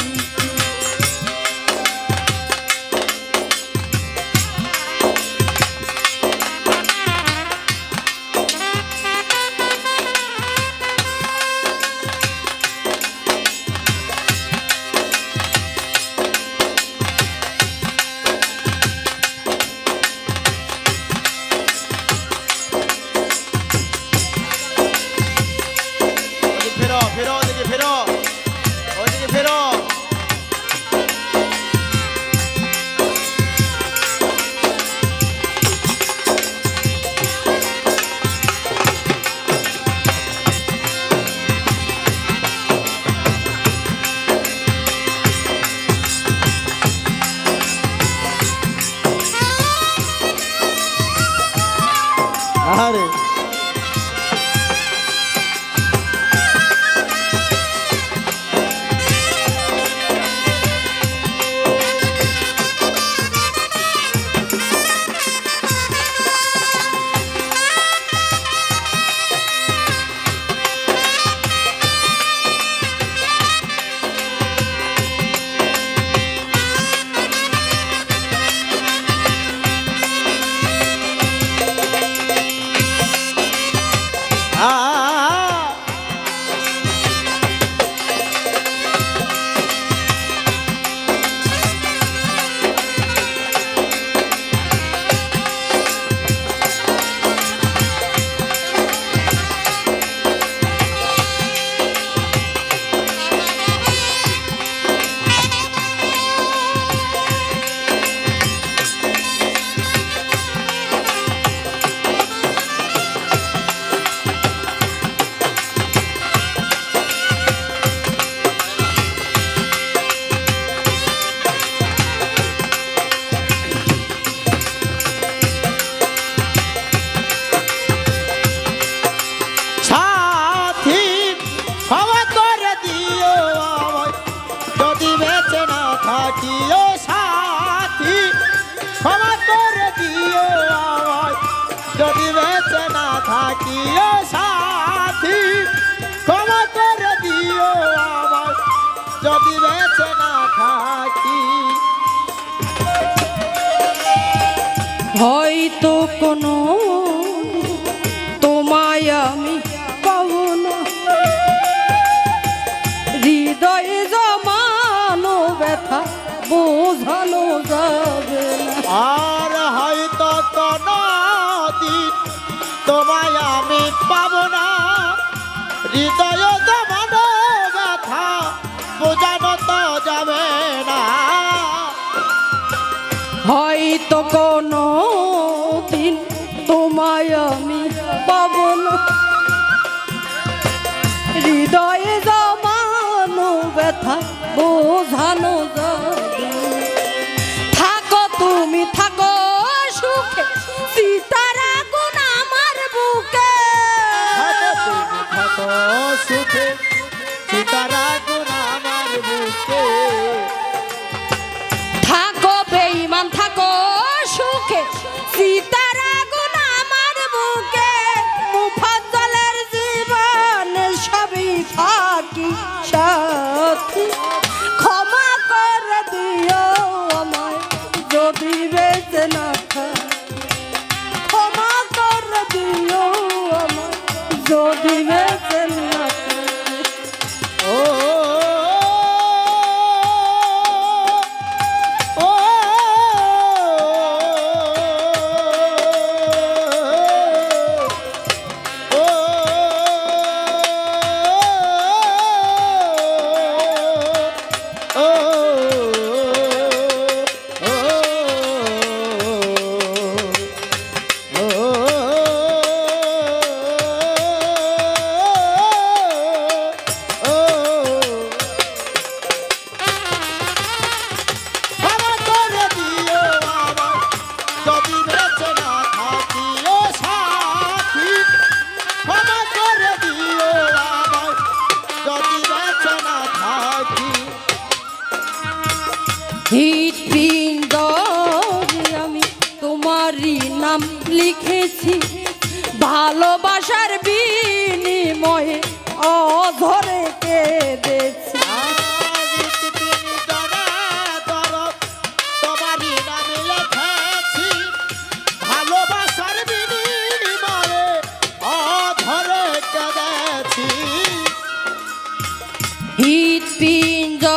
ফেরো ফেরো ওদিকে ফেরো, ওদিকে ফেরো। আরে থাকিও সাথী, ক্ষমা করে দিও আমায় যদি বেঁচে না থাকিও সাথী, ক্ষমা করে দিও আমায় যদি বেঁচে না থাকি। হয়তো কোনো তোমায় আমি পাবো না, হৃদয়ে জমানো ব্যথা বোঝানো যাবে না। আর হয়তো কোনো দিন তোমায় আমি পাবো না, হৃদয় জমানো ব্যথা বোঝানো তো যাবে না। হয়তো কোনো দিন তোমায় আমি পাবো না, হৃদয়ে জমানো ব্যথা বোঝানো যাবে। থাকো তুমি থাকো সুখে, সীতার আগুন আমার বুকে। তুমি থাকো সুখে, সীতার আগুন আমার বুকে। থাকো বেঈমান থাকো সুখে, সীতার আগুন লিখেছি ভালোবাসার বিনিময়ে অধরে কেঁদেছি। তোমারই নামে লিখেছি ভালোবাসার বিনিময়ে অধরে কেঁদেছি। হৃৎপিঞ্জরে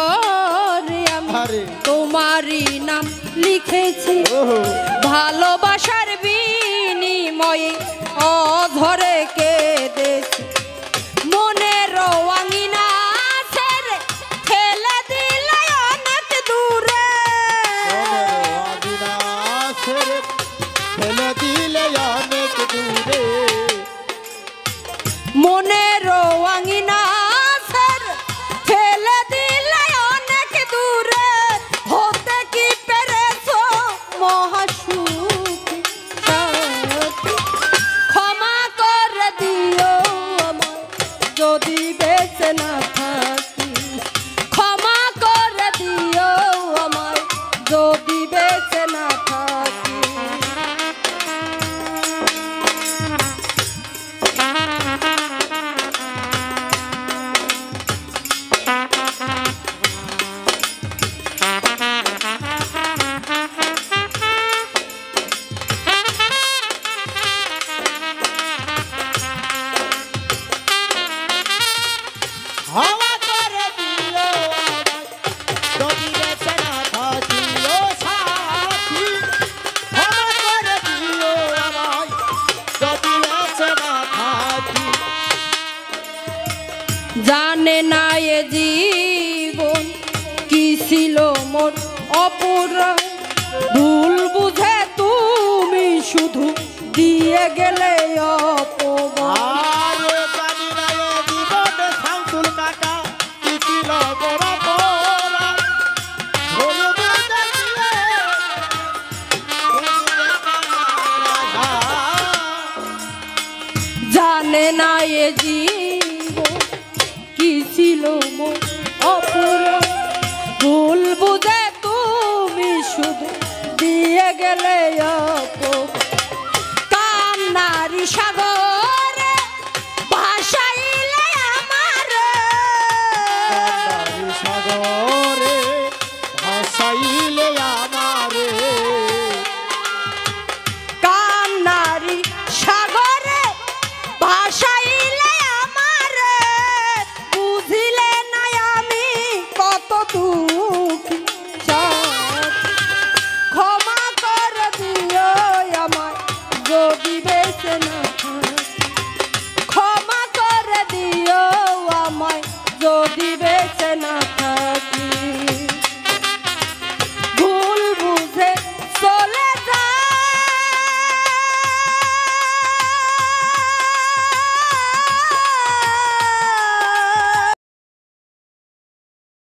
আমি তোমারই নাম লিখেছি ভালোবাসার বিনিময়ে অধরে কেঁদেছি। মনের আঙিনা ছেড়ে ফেলে দিলে অনেক দূরে, ফেলে দিলে অনেক দূরে। মনের আঙিনা ছেড়ে ফেলে দিলে অনেক দূরে। হতে কি পেরেছো মহাসুখী সাথী, ক্ষমা করে দিও আমায় যদি বেঁচে না থাকি। ক্ষমা করে দিও আমায় যদি বেঁচে না থাকি। ক্ষমা করে দিও আমায় যদি বেঁচে না থাকি ও সাথী। ক্ষমা করে দিও আমায় যদি বেঁচে না থাকি। জানে না এ জীবন কি ছিল মোর অপুরা, ভুল বুঝে তুমি শুধু দিয়ে গেলে অপমান। আরে জানি না এ জীবনে শামসুল কাকা কি ছিল বড় পোড়া, ভুল বুঝে দিয়ে জানে না এ জীবন কি ছিল মোর অপুরা, ভুল বুঝে তুমি শুধু দিয়ে গেলে অপমান।